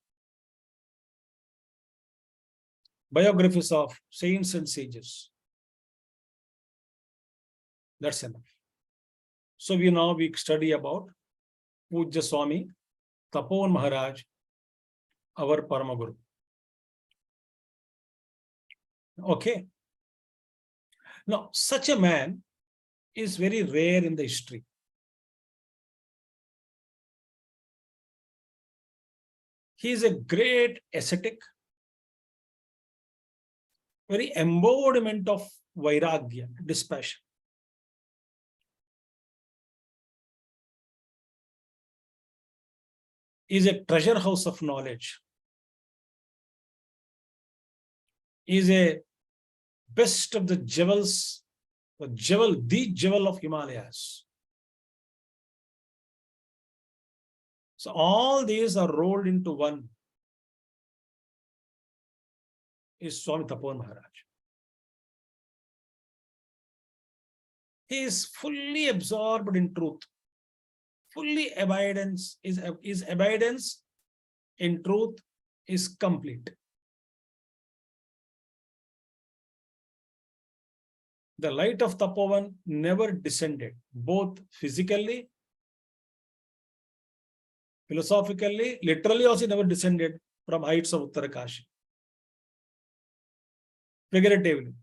biographies of saints and sages. That's enough. So we study about Pujya Swami Tapon Maharaj, our Paramaguru. Okay. Now, such a man is very rare in the history. He is a great ascetic, very embodiment of vairagya, dispassion. He is a treasure house of knowledge. He is a best of the jewels, the jewel of Himalayas. So all these are rolled into one, is Swami Tapon Maharaj. He is fully absorbed in truth. Fully abidance, his abidance in truth is complete. The light of Tapovan never descended, both physically, philosophically, literally also never descended from heights of Uttarakashi. Figuratively,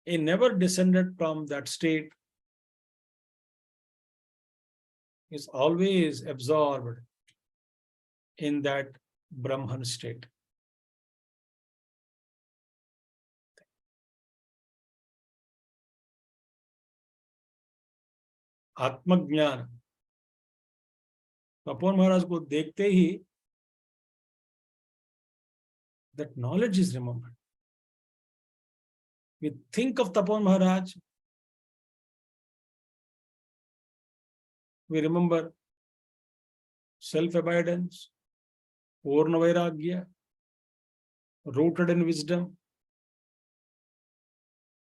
he never descended from that state. He is always absorbed in that Brahman state. आत्मज्ञान, तपोवन महाराज को देखते ही that knowledge is remembered. We think of Tapovan Maharaj, we remember self-abidance, Purna Vairagya, rooted in wisdom,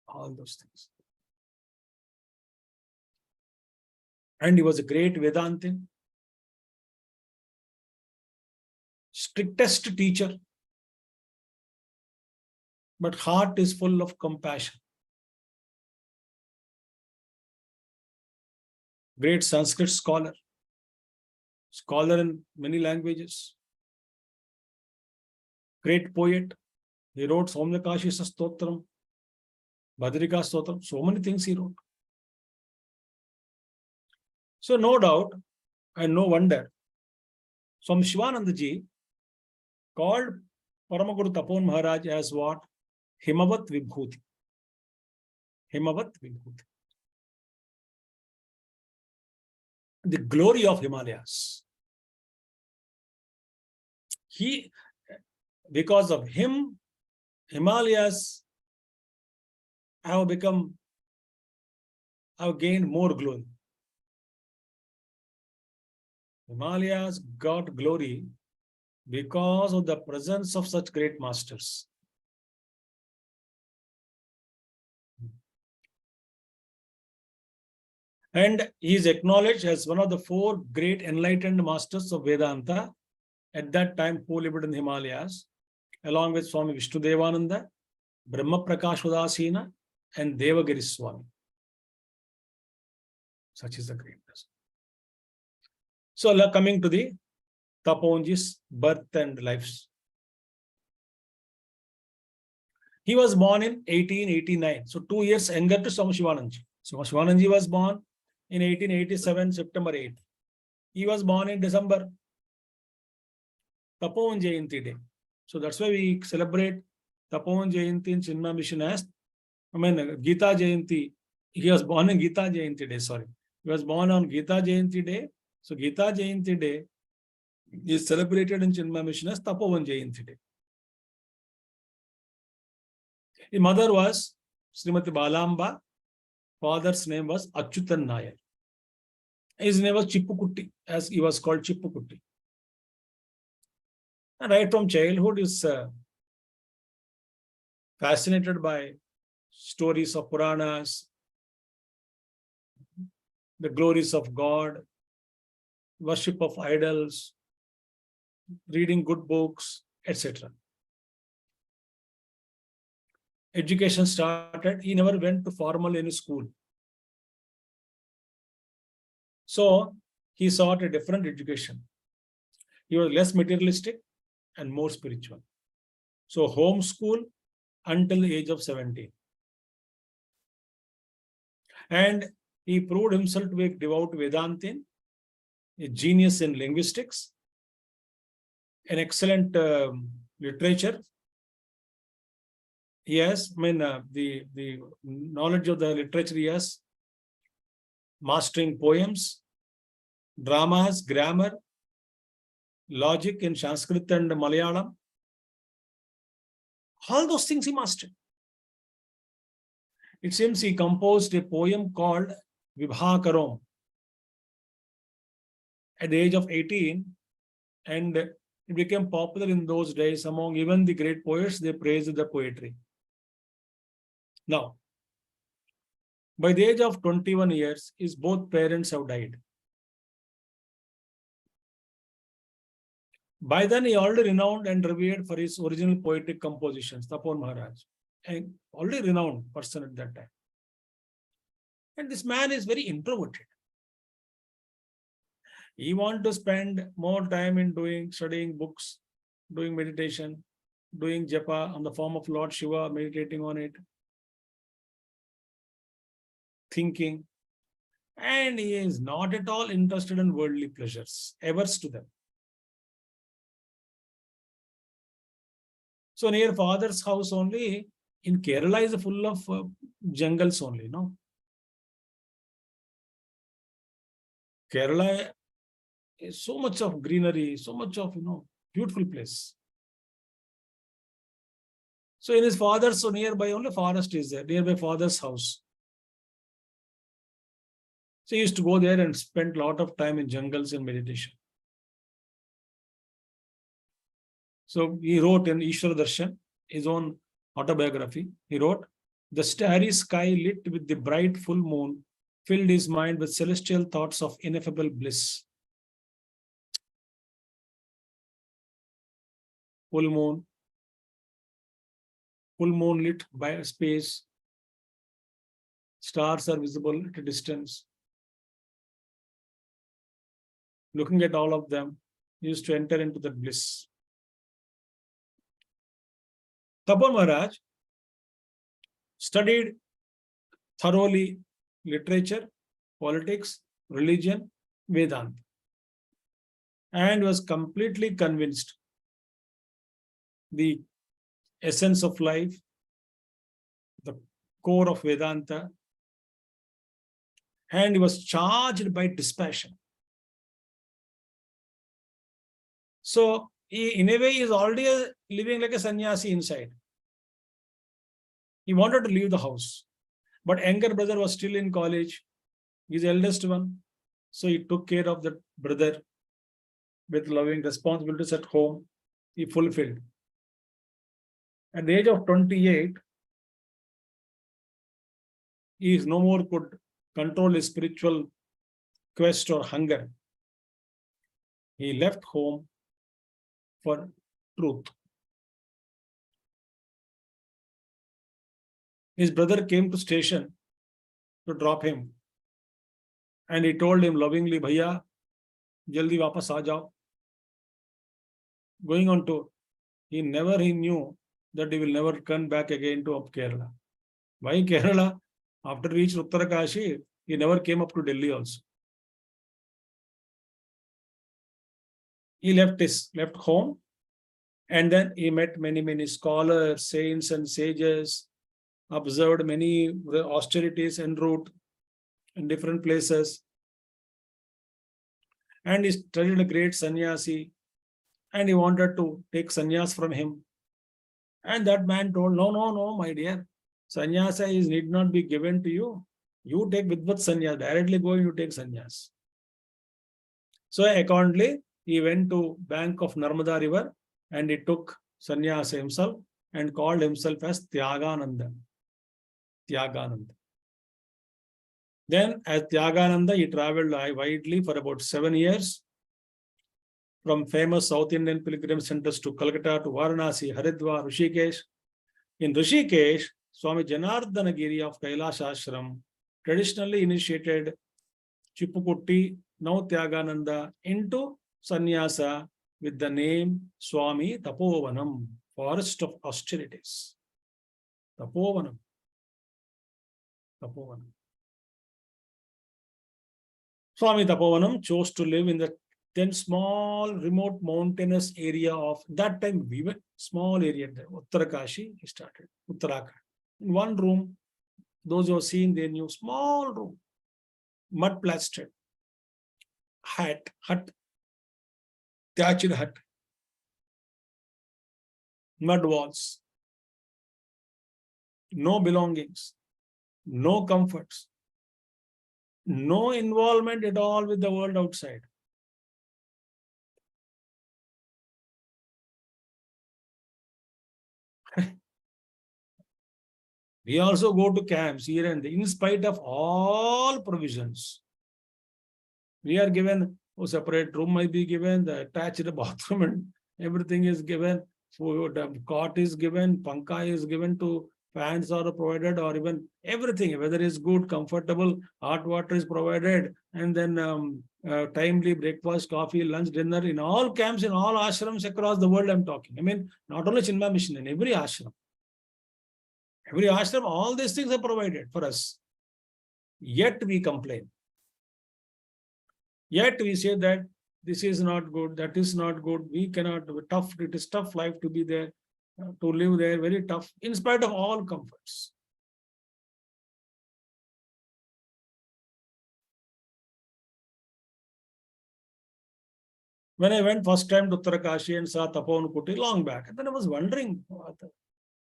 all those things. And he was a great Vedantin, strictest teacher, but heart is full of compassion. Great Sanskrit scholar, scholar in many languages, great poet. He wrote Somnakashi Stotram, Bhadrika Stotram, so many things he wrote. So no doubt and no wonder, Swami Shivananda ji called Paramaguru Tapon Maharaj as what? Himavat Vibhuti. Himavat Vibhuti. The glory of Himalayas. Because of him, Himalayas have gained more glory. Himalayas got glory because of the presence of such great masters. And he is acknowledged as one of the 4 great enlightened masters of Vedanta at that time, who lived in the Himalayas, along with Swami Vishnudevananda, Brahma Prakash Udasina, and Devagiri Swami. Such is the greatness. So, coming to the Taponji's birth and lives. He was born in 1889, so 2 years younger to Swami Shivanandaji. So Shivanandaji was born in 1887, September 8. He was born in December, Tapon Jayanti Day. So that's why we celebrate Tapon Jayanti in Chinmaya Mission as, Gita Jayanti. He was born on Gita Jayanti Day, sorry. He was born on Gita Jayanti Day. So Gita Jayanti Day is celebrated in Chinmaya Mission as Tapovan Jayanti Day. His mother was Srimati Balamba. Father's name was Achyutan Nair. His name was Chippukutti, as he was called Chippukutti. And right from childhood, is fascinated by stories of Puranas, the glories of God, worship of idols, reading good books, etc. Education started. He never went to formal any school. So he sought a different education. He was less materialistic and more spiritual. So homeschool until the age of 17. And he proved himself to be a devout Vedantin, a genius in linguistics, an excellent literature. Yes, the knowledge of the literature, yes, mastering poems, dramas, grammar, logic in Sanskrit and Malayalam. All those things he mastered. It seems he composed a poem called Vibhakarom at the age of 18, and it became popular in those days among even the great poets. They praised the poetry. Now, by the age of 21 years, his both parents have died. By then, he already renowned and revered for his original poetic compositions, Tapon Maharaj, and already renowned person at that time. And this man is very introverted. He wants to spend more time in studying books, doing meditation, doing japa on the form of Lord Shiva, meditating on it, thinking, and he is not at all interested in worldly pleasures, averse to them. So near father's house only, in Kerala is full of jungles only, no? Kerala is so much of greenery, so much of, beautiful place. So in his father's, so nearby only forest is there, nearby father's house. So he used to go there and spend a lot of time in jungles and meditation. So he wrote in Ishwar Darshan, his own autobiography, he wrote, "The starry sky lit with the bright full moon filled his mind with celestial thoughts of ineffable bliss." Full moon lit by space, stars are visible at a distance. Looking at all of them, he used to enter into that bliss. Tapon Maharaj studied thoroughly literature, politics, religion, Vedanta, and was completely convinced the essence of life, the core of Vedanta, and he was charged by dispassion. So he, in a way, is already living like a sannyasi inside. He wanted to leave the house, but younger brother was still in college, his eldest one. So he took care of the brother with loving responsibilities at home. He fulfilled. At the age of 28, he is no more could control his spiritual quest or hunger, he left home for truth. His brother came to station to drop him, and he told him lovingly, Bhaiya, jaldi wapas aa jao. Going on tour, he knew that he will never come back again to up Kerala. Why Kerala? After reached Uttarakashi, he never came up to Delhi also. He left home, and then he met many scholars, saints and sages, observed many austerities en route in different places, and he studied a great sannyasi, and he wanted to take sannyas from him. And that man told, no, my dear, sannyasa need not be given to you. You take Vidvat sannyas, directly go and you take sannyas. So accordingly, he went to bank of Narmada river and he took sannyasa himself and called himself as Tyagananda. Tyagananda. Then as Tyagananda, he traveled widely for about 7 years, from famous South Indian pilgrim centers to Calcutta to Varanasi, Haridwar, Rishikesh. In Rishikesh, Swami Janardana Giri of Kailash Ashram traditionally initiated Chipukutti, now Tyagananda, into sannyasa with the name Swami Tapovanam, forest of austerities. Tapovanam. Tapovanam. Swami Tapovanam chose to live in the then small remote mountainous area of that time, we went small area there, Uttarakashi, he started, Uttarakhand. In one room, those who have seen, they knew, small room, mud plastered, hut, thatched hut, mud walls, no belongings, no comforts, no involvement at all with the world outside. We also go to camps here and there, in spite of all provisions. We are given a separate room might be given, the attached bathroom and everything is given. So the cot is given, panka is given to, fans are provided, or even everything, whether it's good, comfortable, hot water is provided, and then timely breakfast, coffee, lunch, dinner in all camps, in all ashrams across the world. I'm talking. I mean, not only Chinmaya Mission, in every ashram. Every ashram, all these things are provided for us. Yet we complain. Yet we say that this is not good, that is not good, we cannot, tough, it is tough life to be there, to live there, very tough, in spite of all comforts. When I went first time to Uttarakashi and saw Tapovan Kuti long back, and then I was wondering,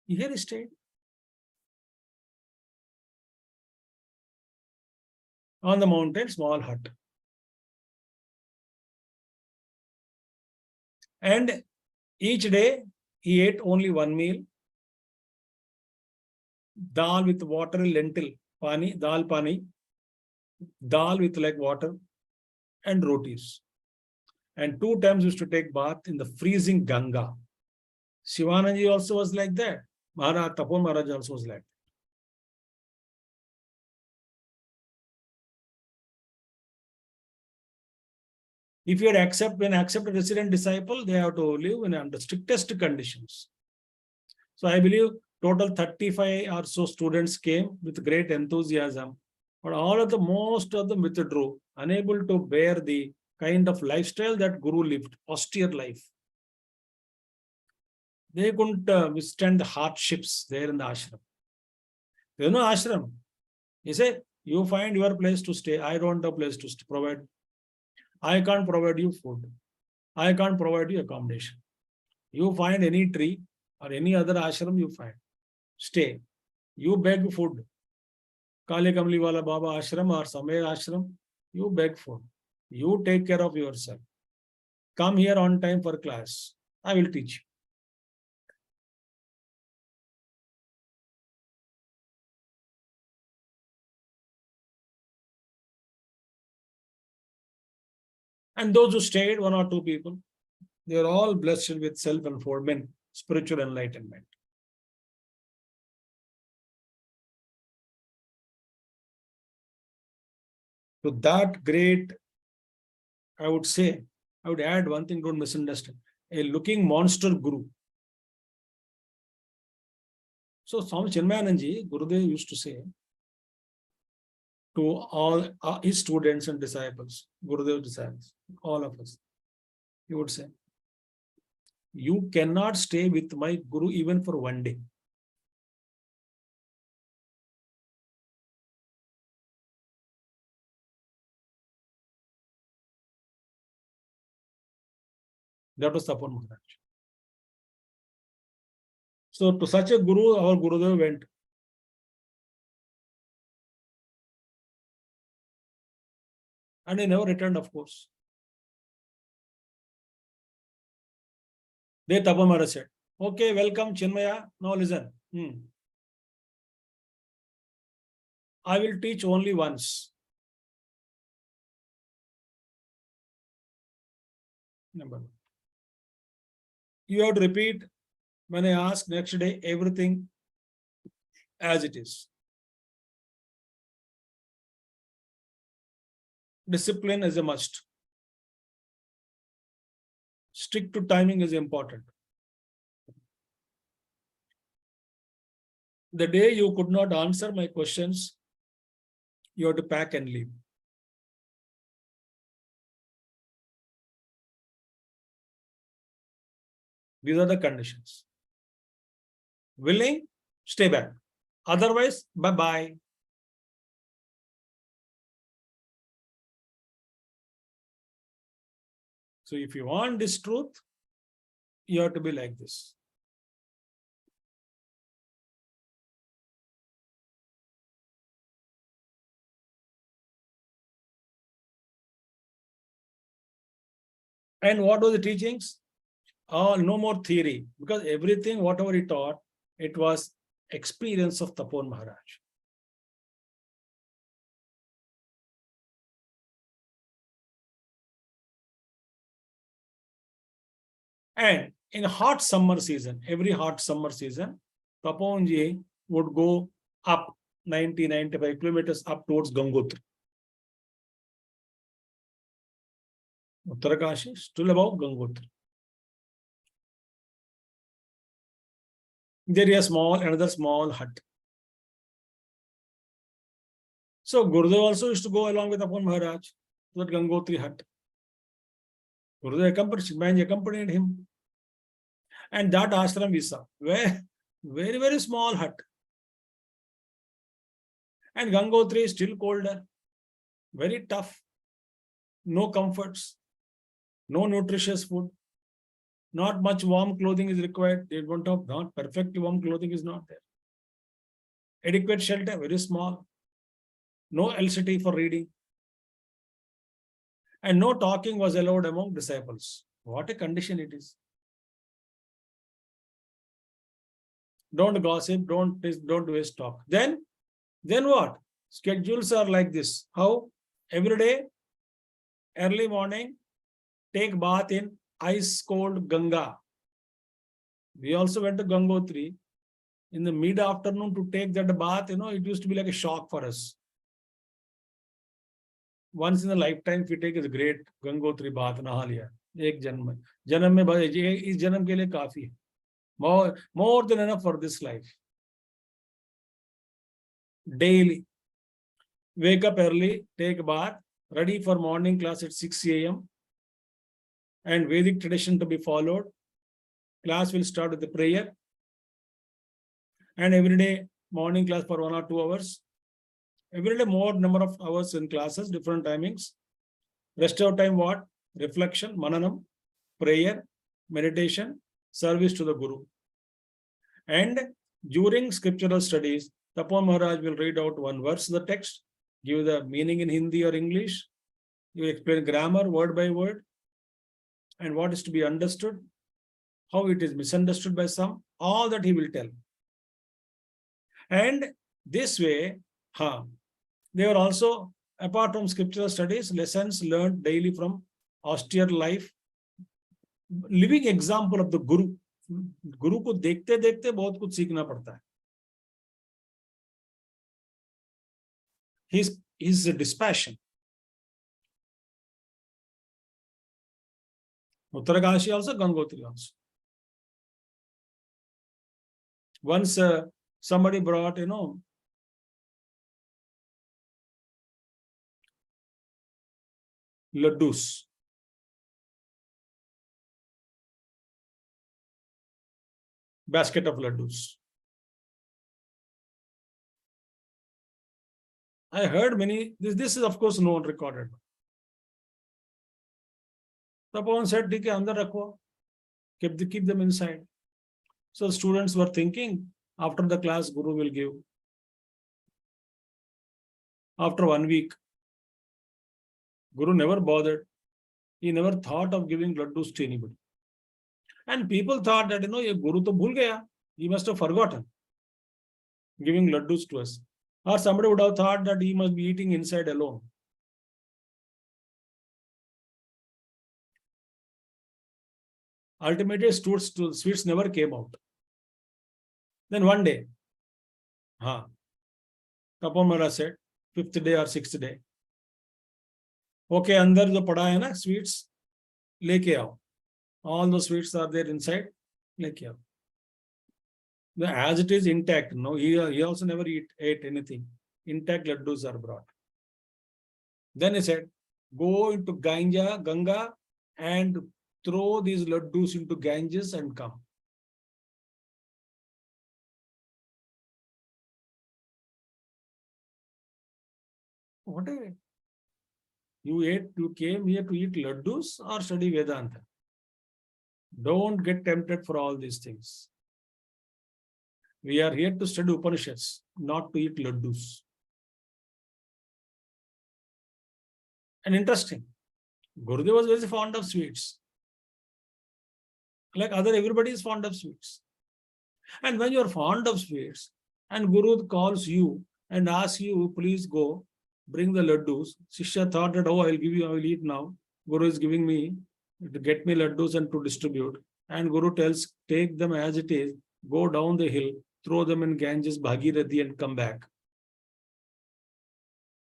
here he stayed. On the mountain, small hut. And each day, he ate only one meal. Dal with water, lentil, pani, dal pani. Dal with like water and rotis. And 2 times used to take bath in the freezing Ganga. Shivananji also was like that. Tapon Maharaj also was like that. If you accept a resident disciple, they have to live in under strictest conditions. So I believe total 35 or so students came with great enthusiasm, but most of them withdrew, unable to bear the kind of lifestyle that Guru lived, austere life. They couldn't withstand the hardships there in the ashram. There is no ashram. He said, you find your place to stay. I don't have a place to provide. I can't provide you food. I can't provide you accommodation. You find any tree or any other ashram you find. Stay. You beg food. Kali Kamli Wala Baba ashram or Sameer ashram, you beg food. You take care of yourself. Come here on time for class. I will teach you. And those who stayed, 1 or 2 people, they are all blessed with self-unfoldment, spiritual enlightenment. To that great, I would say, I would add one thing, don't misunderstand, a looking monster guru. So Swami Chinmayananda, Gurudev used to say to all his students and disciples, Gurudev disciples, all of us, he would say, you cannot stay with my Guru even for one day. That was Tapan Maharaj. So to such a Guru, our Gurudev went. And he never returned, of course. Then Tapan Maharaj said, okay, welcome Chinmaya, now listen. I will teach only once. Number one. You have to repeat when I ask next day everything as it is. Discipline is a must. Stick to timing is important. The day you could not answer my questions, you have to pack and leave. These are the conditions. Willing, stay back. Otherwise, bye-bye. So if you want this truth, you have to be like this. And what were the teachings? Oh, no more theory, because everything, whatever he taught, it was experience of Tapan Maharaj. And in hot summer season, every hot summer season, Tapanji would go up 90-95 kilometers up towards Gangotri. Uttarakashi, still above Gangotri. There is another small hut. So Gurudev also used to go along with Tapan Maharaj to that Gangotri hut. Gurudev accompanied him. And that ashram we saw, where very, very small hut. And Gangotri is still colder, very tough, no comforts, no nutritious food, not much warm clothing is required. They don't have, not perfectly warm clothing is not there. Adequate shelter, very small. No LCD for reading. And no talking was allowed among disciples. What a condition it is. Don't gossip, don't waste talk. Then what? Schedules are like this. How? Every day, early morning, take bath in ice cold Ganga. We also went to Gangotri. In the mid-afternoon to take that bath, it used to be like a shock for us. Once in a lifetime, if we take a great Gangotri bath, naha liya. Ek janam mein is janam ke liye kafi hai. More than enough for this life. Daily. Wake up early, take a bath, ready for morning class at 6 a.m. And Vedic tradition to be followed. Class will start with the prayer. And every day, morning class for 1 or 2 hours. Every day, more number of hours in classes, different timings. Rest of time, what? Reflection, mananam, prayer, meditation, service to the Guru. And during scriptural studies, Tapan Maharaj will read out one verse of the text, give the meaning in Hindi or English. He will explain grammar word by word and what is to be understood, how it is misunderstood by some, all that he will tell. And this way, there are also, apart from scriptural studies, lessons learned daily from austere life, living example of the Guru. गुरु को देखते देखते बहुत कुछ सीखना पड़ता है. His dispassion. Uttarakashi also, Gangotri also. Once somebody brought, laddus. Basket of laddus. I heard many, this is of course known, recorded. Tapovan said, "Dike andar rakho, keep them inside." So students were thinking, after the class, Guru will give. After 1 week, Guru never bothered. He never thought of giving laddus to anybody. And people thought that, ye Guru to bhul gaya. He must have forgotten giving laddus to us. Or somebody would have thought that he must be eating inside alone. Ultimately, sweets never came out. Then one day, Tapan Maharaj said, 5th day or 6th day, okay, andar jo pada hai na sweets, leke aao. All the sweets are there inside, leke aao. As it is intact, no, he also never ate anything. Intact laddus are brought. Then he said, go into Ganga and throw these laddus into Ganges and come. What is it? You came here to eat laddus or study Vedanta? Don't get tempted for all these things. We are here to study Upanishads, not to eat laddus. And interesting, Gurudev was very fond of sweets. Like everybody is fond of sweets. And when you are fond of sweets, and Guru calls you and asks you, please go, bring the laddus. Shishya thought that, I will eat now. Guru is giving me to get me laddus and to distribute. And Guru tells, take them as it is, go down the hill, throw them in Ganges, Bhagirathi and come back.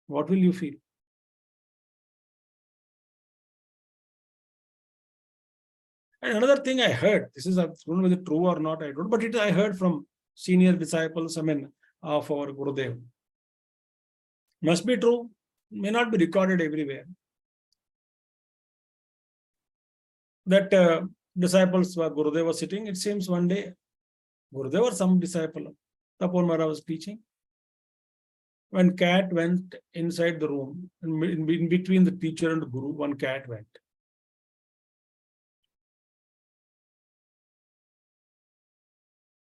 What will you feel? And another thing I heard, this is, I don't know whether true or not, I don't know, but I heard from senior disciples, of our Gurudev. Must be true, may not be recorded everywhere. That disciples were Gurudev was sitting, it seems one day, Gurudev or some disciple, Tapan Maharaj was teaching. When cat went inside the room, in between the teacher and the Guru, one cat went.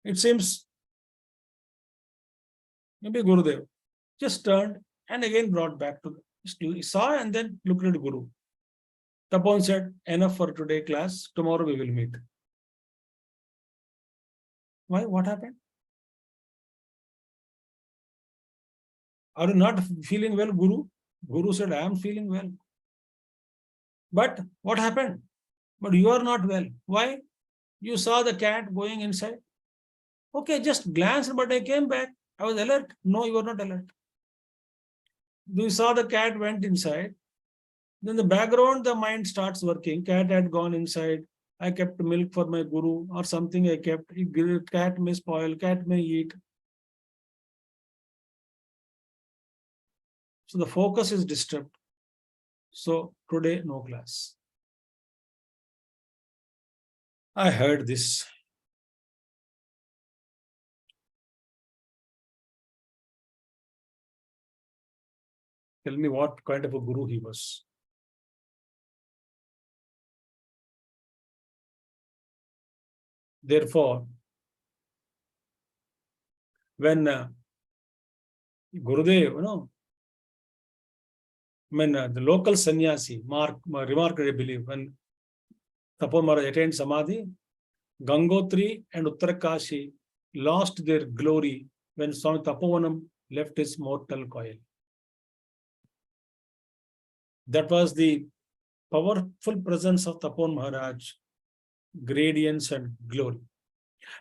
It seems maybe Gurudev just turned and again brought back to he saw and then looked at Guru. Tapan said, enough for today class, tomorrow we will meet. Why? What happened? Are you not feeling well, Guru? Guru said, I am feeling well. But what happened? But you are not well. Why? You saw the cat going inside. Okay, just glanced, but I came back. I was alert. No, you were not alert. You saw the cat went inside. Then the background, the mind starts working. Cat had gone inside. I kept milk for my Guru or something I kept. Cat may spoil, cat may eat. So the focus is disturbed. So today, no class. I heard this. Tell me what kind of a Guru he was. Therefore, when Gurudev, the local sannyasi remarked, I believe, when Tapan Maharaj attained Samadhi, Gangotri and Uttarakashi lost their glory when Swami Tapovanam left his mortal coil. That was the powerful presence of Tapon Maharaj, gradients and glory.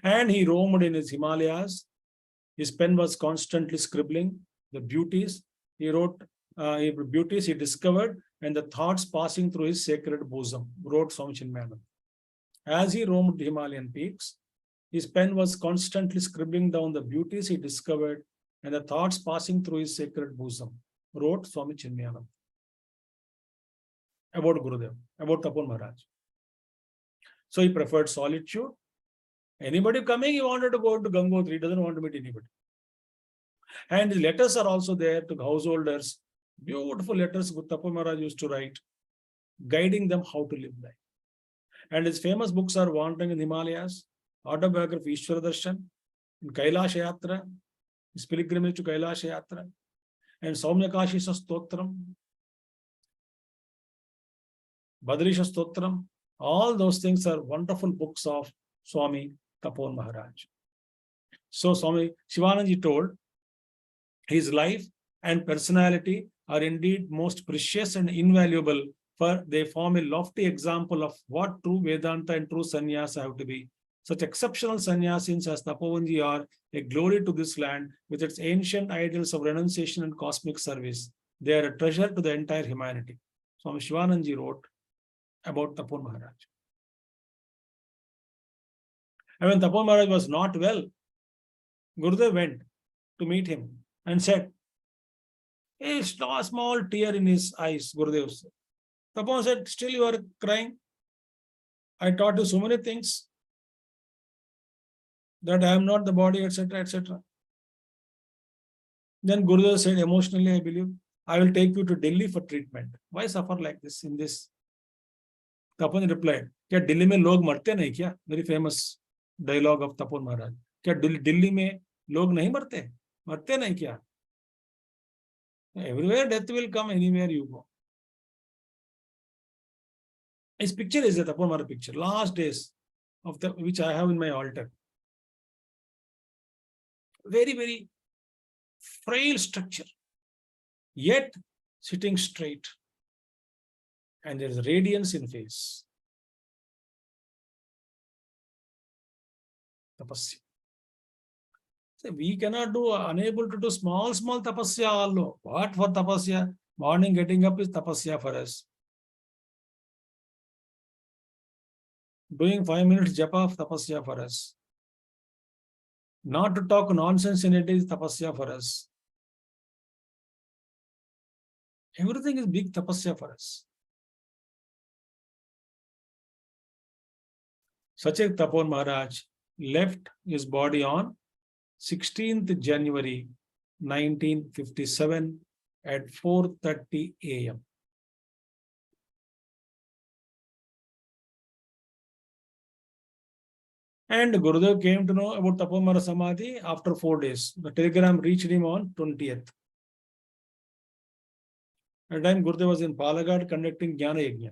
And he roamed in his Himalayas. His pen was constantly scribbling the beauties. He wrote beauties he discovered and the thoughts passing through his sacred bosom, wrote Swami Chinmayananda. As he roamed the Himalayan peaks, his pen was constantly scribbling down the beauties he discovered and the thoughts passing through his sacred bosom, wrote Swami Chinmayananda. About Gurudev, about Tapon Maharaj. So he preferred solitude. Anybody coming, he wanted to go to Gangotri, he doesn't want to meet anybody. And his letters are also there to householders. Beautiful letters Tapon Maharaj used to write, guiding them how to live life. And his famous books are Wandering in Himalayas, Autobiography Ishwara Darshan, in Kailash Yatra, his pilgrimage to Kailash Yatra, and Saumyakashisa Stotram, Badrisha Stotram. All those things are wonderful books of Swami Tapon Maharaj. So Swami Shivanandaji told, his life and personality are indeed most precious and invaluable, for they form a lofty example of what true Vedanta and true sannyasa have to be. Such exceptional sannyasins as Tapovanji are a glory to this land with its ancient ideals of renunciation and cosmic service. They are a treasure to the entire humanity. Swami Shivanandaji wrote about Tapon Maharaj. And when Tapon Maharaj was not well, Gurudev went to meet him and said, a small tear in his eyes, Gurudev said. Tapon said, still you are crying? I taught you so many things, that I am not the body, etc., etc. Then Gurudev said, emotionally, I believe, I will take you to Delhi for treatment. Why suffer like this in this? Tapon replied, क्या दिल्ली में लोग मरते नहीं क्या? Very famous dialogue of Tapon Maharaj. क्या दिल्ली में लोग नहीं मरते? मरते नहीं क्या? Everywhere death will come, anywhere you go. His picture is the Tapon Maharaj picture, last days of the which I have in my altar. Very, very frail structure, yet sitting straight. And there is radiance in face. Tapasya. So we cannot do, unable to do small tapasya also. What for tapasya? Morning getting up is tapasya for us. Doing 5 minutes japa of tapasya for us. Not to talk nonsense in it is tapasya for us. Everything is big tapasya for us. Such a Tapon Maharaj left his body on 16th January 1957 at 4:30 a.m. And Gurudev came to know about Tapon Maharaj Samadhi after 4 days. The telegram reached him on 20th. At the time Gurudev was in Palagad conducting Jnana Yajna.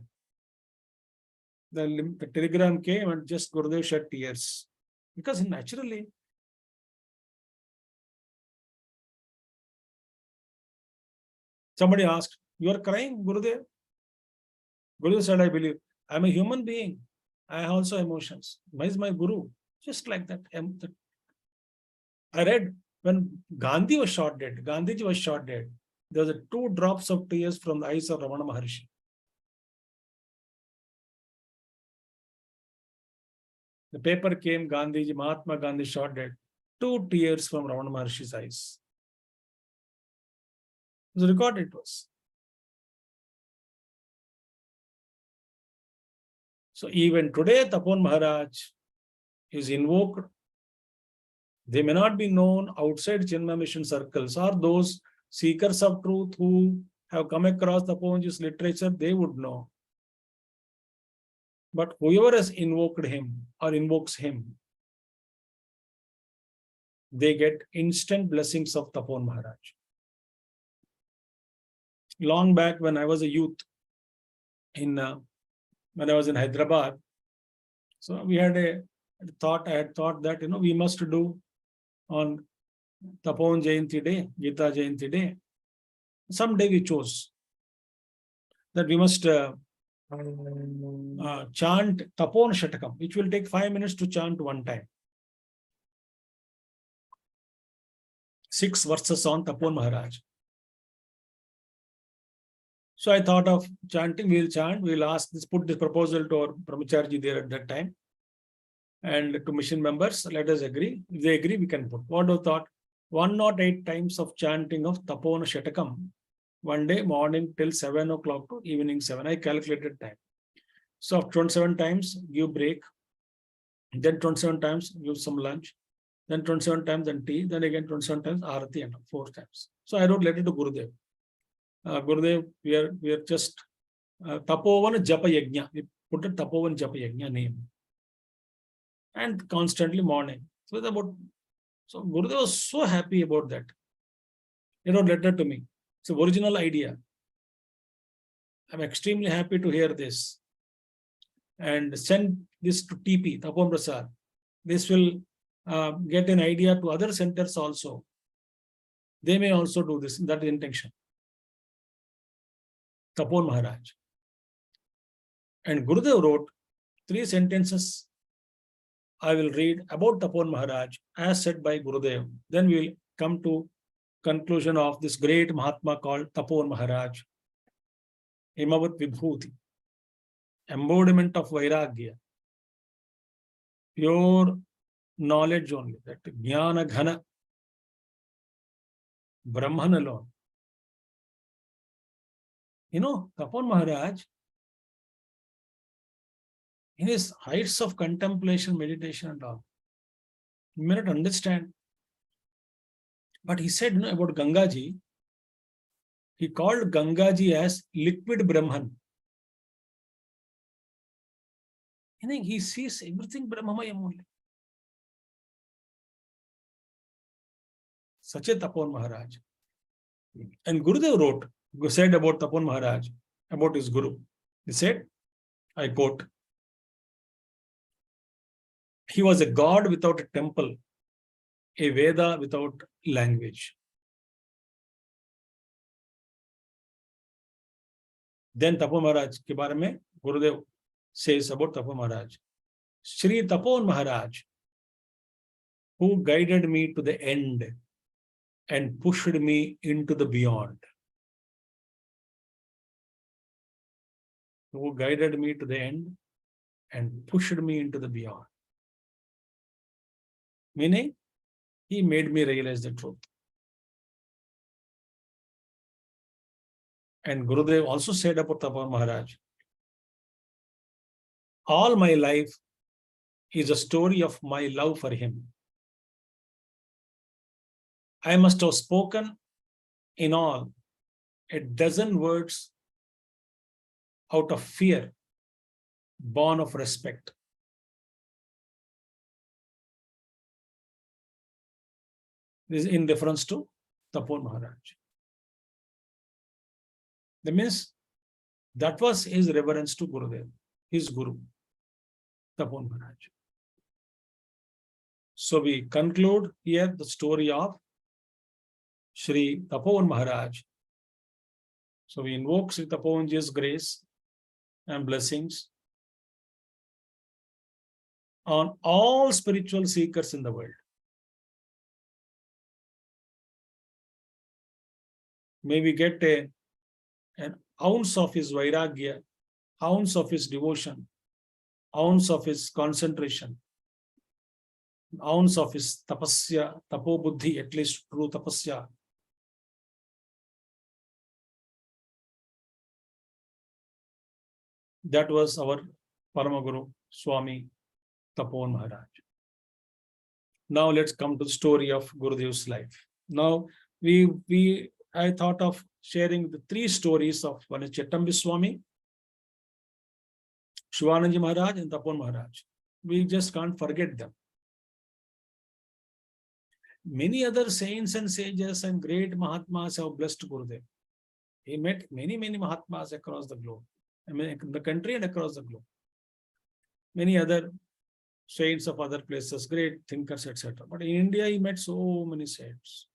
The telegram came and just Gurudev shed tears. Because naturally, somebody asked, you are crying, Gurudev? Gurudev said, I believe. I am a human being. I have also emotions. Why is my Guru? Just like that. I read when Gandhi was shot dead, Gandhiji was shot dead, there was 2 drops of tears from the eyes of Ramana Maharshi. The paper came, Gandhiji, Mahatma Gandhi shot dead. 2 tears from Ramana Maharshi's eyes. It was recorded, it was. So even today, Tapon Maharaj is invoked. They may not be known outside Chinmaya mission circles, or those seekers of truth who have come across Taponji's literature, they would know. But whoever has invoked him or invokes him, they get instant blessings of Tapon Maharaj. Long back when I was a youth, when I was in Hyderabad, so we had I had thought that, we must do on Tapon Jayanti Day, Gita Jayanti Day. Someday we chose that we must chant Tapon Shatakam, which will take 5 minutes to chant one time. 6 verses on Tapon Maharaj. So I thought of chanting, we'll chant, we'll ask this, put this proposal to our Brahmacharji there at that time. And to mission members, let us agree. If they agree, we can put. What do you thought? 108 times of chanting of Tapona Shatakam. One day, morning till 7 o'clock to evening 7. I calculated time. So 27 times, give break. Then 27 times, give some lunch. Then 27 times, then tea. Then again 27 times, Arati and 4 times. So I wrote letter to Gurudev. Gurudev, we are just Tapovan Japa Yajna. We put a Tapovan Japa Yajna name. And constantly morning. So Gurudev was so happy about that. He wrote letter to me. It's an original idea. I'm extremely happy to hear this. And send this to TP, Tapon Prasad. This will get an idea to other centers also. They may also do this. That is intention. Tapon Maharaj. And Gurudev wrote 3 sentences I will read about Tapon Maharaj as said by Gurudev. Then we will come to conclusion of this great Mahatma called Tapon Maharaj. Himavat Vibhuti. Embodiment of Vairagya. Pure knowledge only. That Jnana Ghana. Brahman alone. Tapon Maharaj, in his heights of contemplation, meditation and all, you may not understand. But he said about Gangaji, he called Gangaji as liquid Brahman. He sees everything Brahmamayam only. Such a Tapon Maharaj. And Gurudev said about Tapon Maharaj, about his Guru. He said, I quote, he was a god without a temple, a Veda without language. Then Tapon Maharaj ke baare mein Gurudev says about Tapon Maharaj. Shri Tapon Maharaj, who guided me to the end and pushed me into the beyond. Who guided me to the end and pushed me into the beyond. Meaning, he made me realize the truth. And Gurudev also said about Tapon Maharaj, all my life is a story of my love for him. I must have spoken in all 12 words out of fear, born of respect. This is in reference to Tapon Maharaj. That means that was his reverence to Gurudev, his Guru, Tapon Maharaj. So we conclude here the story of Shri Tapon Maharaj. So we invoke Shri Taponji's grace and blessings on all spiritual seekers in the world. May we get an ounce of his Vairagya, ounce of his devotion, ounce of his concentration, ounce of his tapasya, tapo buddhi, at least true tapasya. That was our Paramaguru, Swami Tapon Maharaj. Now let's come to the story of Gurudev's life. Now I thought of sharing the 3 stories of one is Chettambi Swami, Shivananji Maharaj and Tapon Maharaj. We just can't forget them. Many other saints and sages and great Mahatmas have blessed Gurudev. He met many Mahatmas across the globe. I mean, in the country and across the globe. Many other saints of other places, great thinkers, etc. But in India, he met so many saints.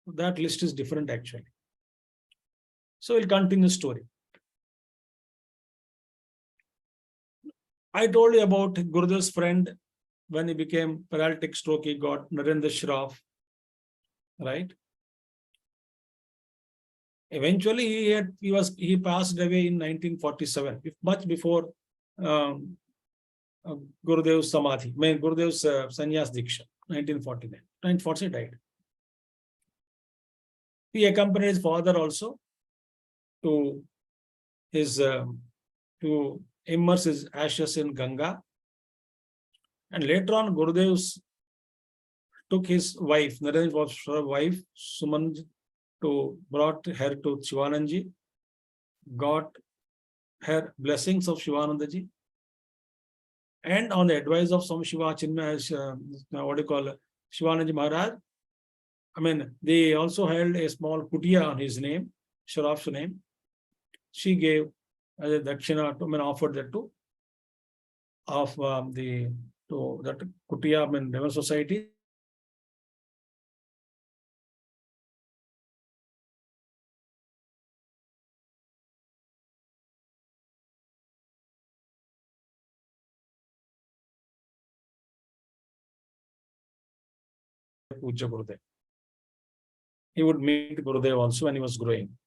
That list is different actually. So we'll continue the story. I told you about Gurudev's friend when he became paralytic stroke, he got Narendra Shroff, right? Eventually, he passed away in 1947, much before Gurudev's Samadhi, Gurudev's Sannyas Diksha, 1949. 1940 died. He accompanied his father also to to immerse his ashes in Ganga. And later on, Gurudev took his wife, Narendra's wife, Suman, brought her to Shivanandaji, got her blessings of Shivanandaji, and on the advice of some Shivanandaji Maharaj, they also held a small Pujya on his name, Sharaf's name. She gave as a dakshina, offered that to that Kutia, Devon Society. Pujya Gurudev. He would meet Gurudev also when he was growing.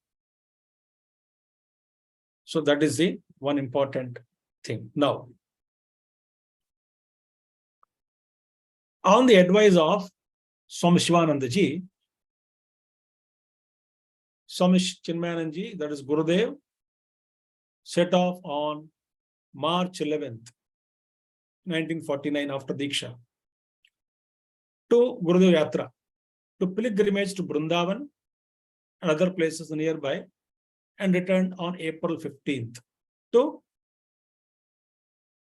So that is the one important thing. Now, on the advice of Swami Shivanandaji, Swami Chinmayananda, that is Gurudev, set off on March 11th, 1949, after Diksha, to Gurudev Yatra, to pilgrimage to Vrindavan and other places nearby, and returned on April 15th to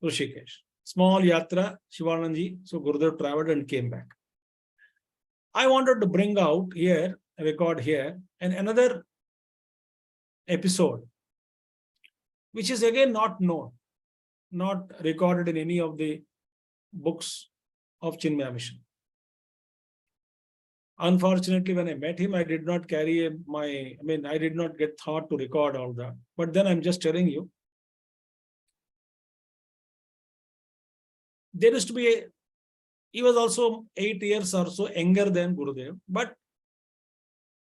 Rishikesh. Small yatra, Shivanandaji, so Gurudev traveled and came back. I wanted to bring out here, record here, and another episode, which is again not known, not recorded in any of the books of Chinmaya Mission. Unfortunately, when I met him, I did not carry I did not get thought to record all that. But then I'm just telling you, there used to be he was also 8 years or so younger than Gurudev, but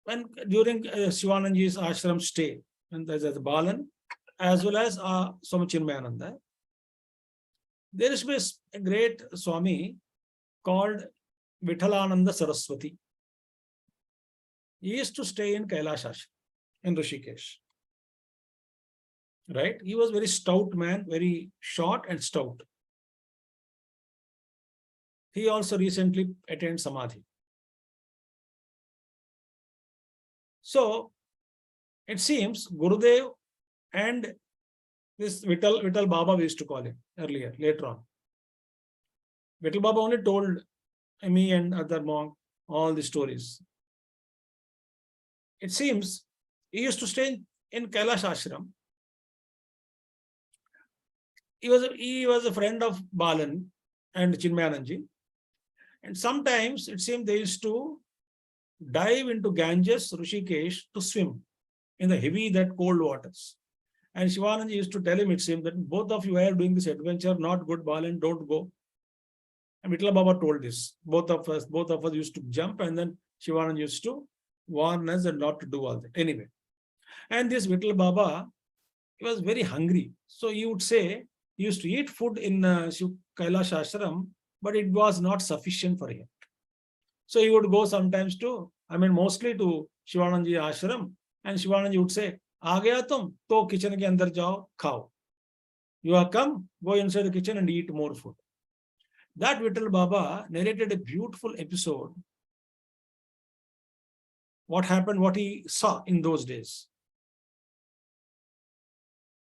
when during Shivanandaji's ashram stay, and there's a Balan, as well as Swami Chinmayananda, there used to be a great Swami called Vithalananda Saraswati. He used to stay in Kailash Ashram in Rishikesh. Right? He was very stout man, very short and stout. He also recently attained Samadhi. So, it seems Gurudev and this Vittal Baba, we used to call him earlier, later on. Vittal Baba only told me and other monk all the stories. It seems he used to stay in Kailash Ashram. He was a friend of Balan and Chinmayananda. And sometimes it seemed they used to dive into Ganges, Rishikesh to swim in the heavy, cold waters. And Shivanananda used to tell him, it seemed, that both of you are doing this adventure, not good, Balan, don't go. And Vittal Baba told this. Both of us used to jump, and then Shivananda used to warn us and not to do all that. Anyway. And this Vittal Baba, he was very hungry. So he would say, he used to eat food in Kailash Ashram, but it was not sufficient for him. So he would go sometimes mostly to Shivanandaji Ashram, and Shivanandaji would say, "Aa gaya tum, to kitchen ke andar jao, khao. You have come, go inside the kitchen and eat more food." That Vittal Baba narrated a beautiful episode. What happened, what he saw in those days.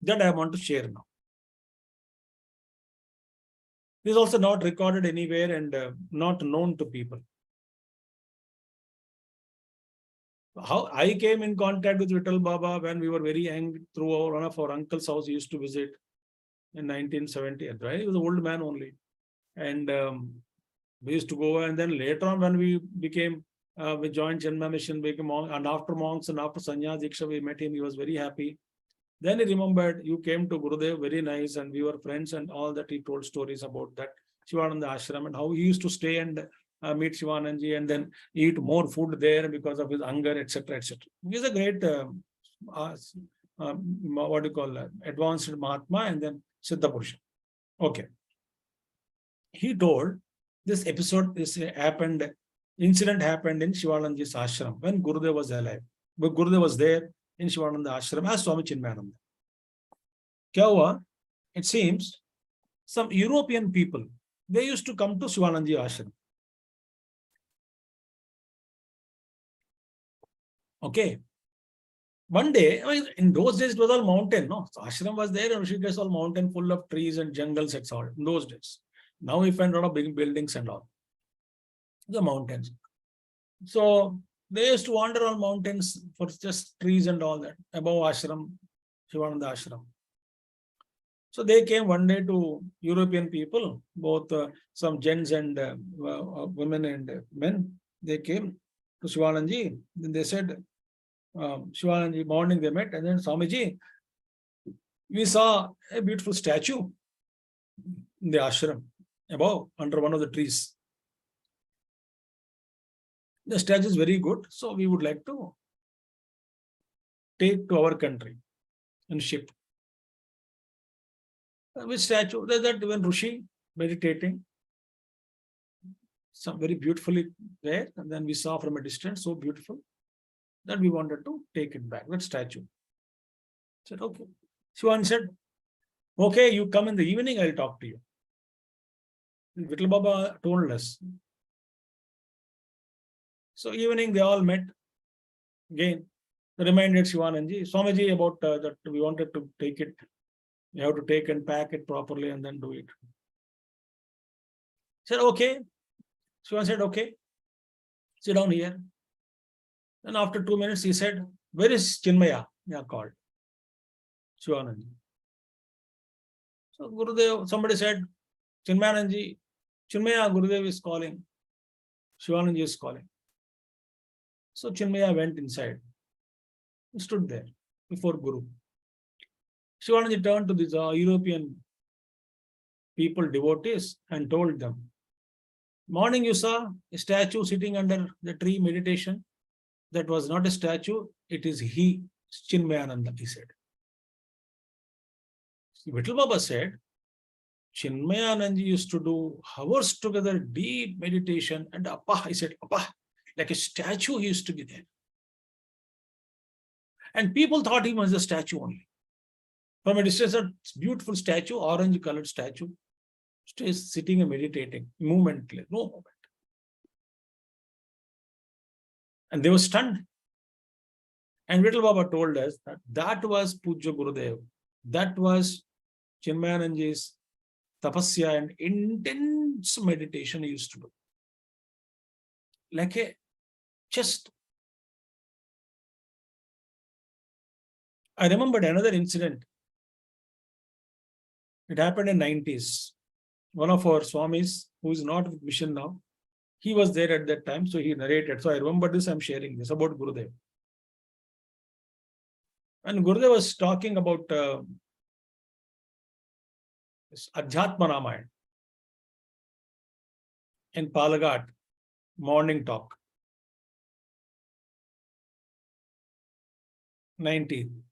That I want to share now. This is also not recorded anywhere and not known to people. How I came in contact with Vittal Baba when we were very young, through one of our uncle's house he used to visit in 1970. Right? He was an old man only. And we used to go, and then later on when we became We joined Chinmaya mission, became monk, and after monks and after Sanyas Diksha, we met him. He was very happy. Then he remembered, you came to Gurudev, very nice, and we were friends, and all that. He told stories about that Shivananda ashram and how he used to stay and meet Shivanandaji and then eat more food there because of his hunger, etc., etc. He is a great, what do you call that, advanced Mahatma and then Siddha Purusha. Okay. He told this episode, incident happened in Shivanandaji's ashram when Gurudev was alive. But Gurudev was there in Shivananda ashram as Swami Chinmayananda. Kya hua? It seems some European people, they used to come to Shivanandaji ashram. Okay. One day, in those days, it was all mountain. No, so ashram was there, and Rishikesh was all mountain full of trees and jungles, it's all in those days. Now we find a lot of big buildings and all. The mountains. So they used to wander on mountains for just trees and all that, above ashram, Shivananda ashram. So they came one day to European people, both some gents and women and men. They came to Shivanandaji. Then they said, Shivanandaji, morning they met, and then Swamiji, we saw a beautiful statue in the ashram above, under one of the trees. The statue is very good, so we would like to take to our country and ship. Which statue? That when Rishi meditating, some very beautifully there, and then we saw from a distance, so beautiful, that we wanted to take it back, that statue. I said, okay. Shivan said, okay, you come in the evening, I'll talk to you. Vittal Baba told us. So evening they all met again, reminded Shivanandaji, Swamiji about that we wanted to take it. You have to take and pack it properly and then do it. Said, okay. Shivan said, okay, sit down here. And after 2 minutes, he said, where is Chinmaya? Yeah, called Shivanandaji. So Gurudev, somebody said, Chinmayanandaji, Chinmaya, Gurudev is calling. Shivanandaji is calling. So Chinmaya went inside. He stood there before Guru. Shivanandaji turned to these European people, devotees, and told them, morning you saw a statue sitting under the tree meditation. That was not a statue, it is he, Chinmayananda, he said. Vittal Baba said, Chinmayananda used to do hours together, deep meditation, and Appa, he said, Appa, like a statue he used to be there. And people thought he was a statue only. From a distance, a beautiful statue, orange colored statue, stays sitting and meditating, movementless, no movement. And they were stunned. And Vittal Baba told us that that was Pujya Gurudev. That was Chinmayanandaji's tapasya and intense meditation he used to do. Like a chest. I remembered another incident. It happened in 90s. One of our Swamis, who is not with mission now, he was there at that time, so he narrated. So I remember this, I'm sharing this about Gurudev. And Gurudev was talking about Adhyatma Ramayana in Palagat, morning talk. 19.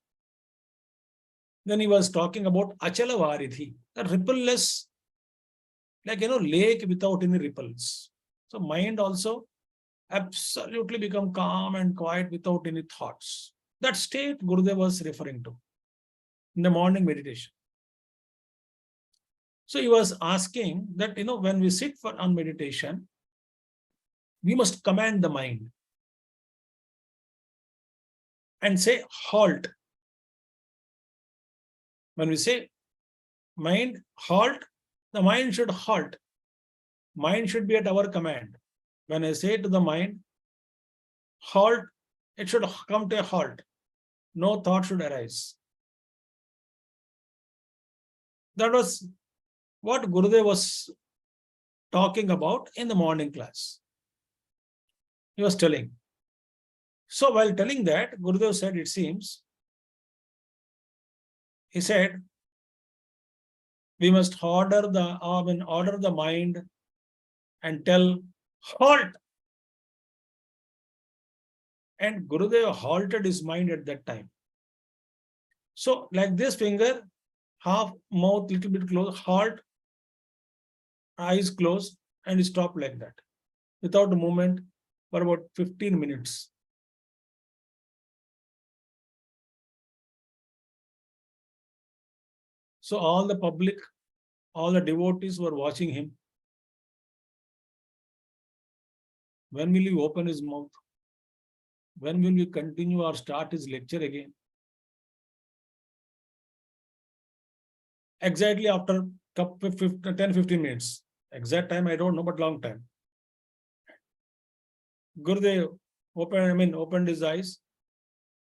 Then he was talking about Achala Varidhi, a rippleless, like, lake without any ripples. So mind also absolutely become calm and quiet without any thoughts. That state Gurudev was referring to in the morning meditation. So he was asking that, when we sit on meditation, we must command the mind and say, halt. When we say, mind, halt, the mind should halt. Mind should be at our command. When I say to the mind, halt, it should come to a halt. No thought should arise. That was what Gurudev was talking about in the morning class. He was telling. So while telling that, Gurudev said, it seems, he said, we must order the mind and tell, halt. And Gurudev halted his mind at that time. So like this finger, half mouth, little bit closed, halt, eyes closed, and he stopped like that, without a movement for about 15 minutes. So all the public, all the devotees were watching him. When will he open his mouth? When will we continue or start his lecture again? Exactly after 10-15 minutes. Exact time I don't know, but long time. Gurudev opened his eyes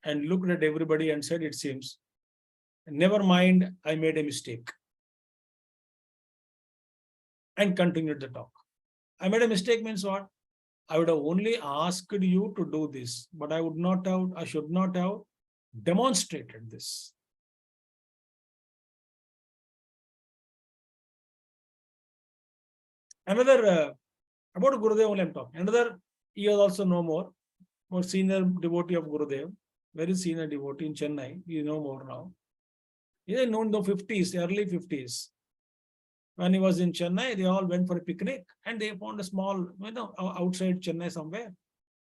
and looked at everybody and said, it seems, never mind, I made a mistake. And continued the talk. I made a mistake means what? I would have only asked you to do this, but I should not have demonstrated this. Another, about Gurudev only I'm talking. Another, he was also no more senior devotee of Gurudev, very senior devotee in Chennai. He is no more now. He is known in the 50s, early 50s. When he was in Chennai, they all went for a picnic and they found a small, outside Chennai somewhere.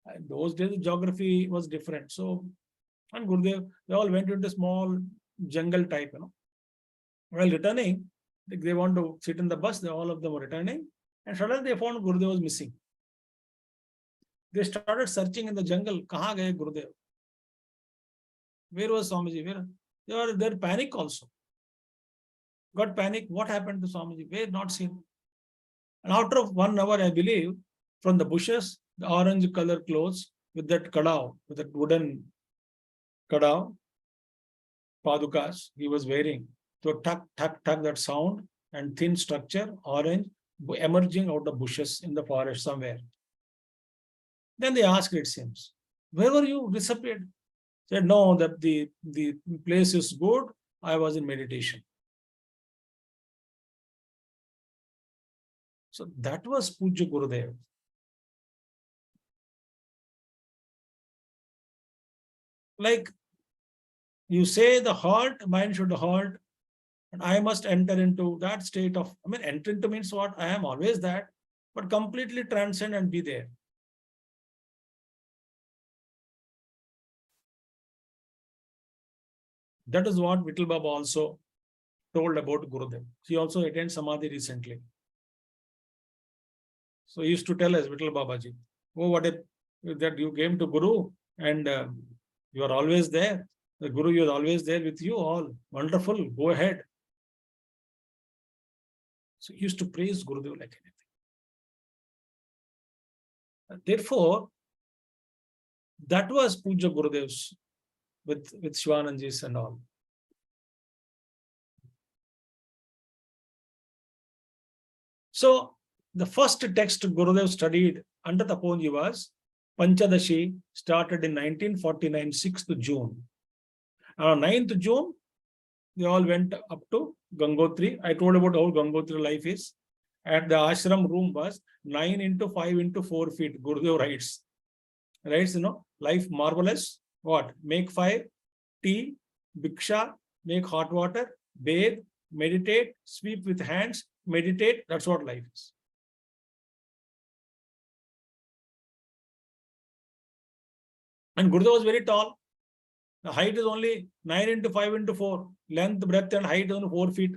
And those days, the geography was different. So, and Gurudev, they all went into a small jungle type, While returning, they want to sit in the bus, all of them were returning, and suddenly they found Gurudev was missing. They started searching in the jungle. Kahan gaye Gurudev? Where was Swamiji? Where? They were panic also. Got panic. What happened to Swamiji? Where not seen? And after 1 hour, I believe, from the bushes, the orange color clothes with that kadao, with that wooden kadao, padukas he was wearing. So tuck, that sound and thin structure, orange, emerging out of bushes in the forest somewhere. Then they asked, it seems, where were you? Disappeared. Said, no, that the place is good. I was in meditation. So that was Pujya Gurudev. Like you say, the halt, mind should halt, and I must enter into that state of, enter into means what? I am always that, but completely transcend and be there. That is what Vittal Baba also told about Gurudev. He also attained Samadhi recently. So he used to tell us, Vittal Babaji, oh, what if that you came to Guru and you are always there. The Guru is always there with you all. Wonderful. Go ahead. So he used to praise Gurudev like anything. Therefore, that was Pujya Gurudev's with Shivanandjis and all. So the first text Gurudev studied under Taponji was Panchadashi, started in 1949, 6th June. On 9th June, they all went up to Gangotri. I told about how Gangotri life is. At the ashram room was 9 into 5 into 4 feet. Gurudev writes, life marvelous. What? Make fire, tea, bhiksha, make hot water, bathe, meditate, sweep with hands, meditate. That's what life is. And Gurudev was very tall. The height is only 9 into 5 into 4. Length, breadth, and height is only 4 feet.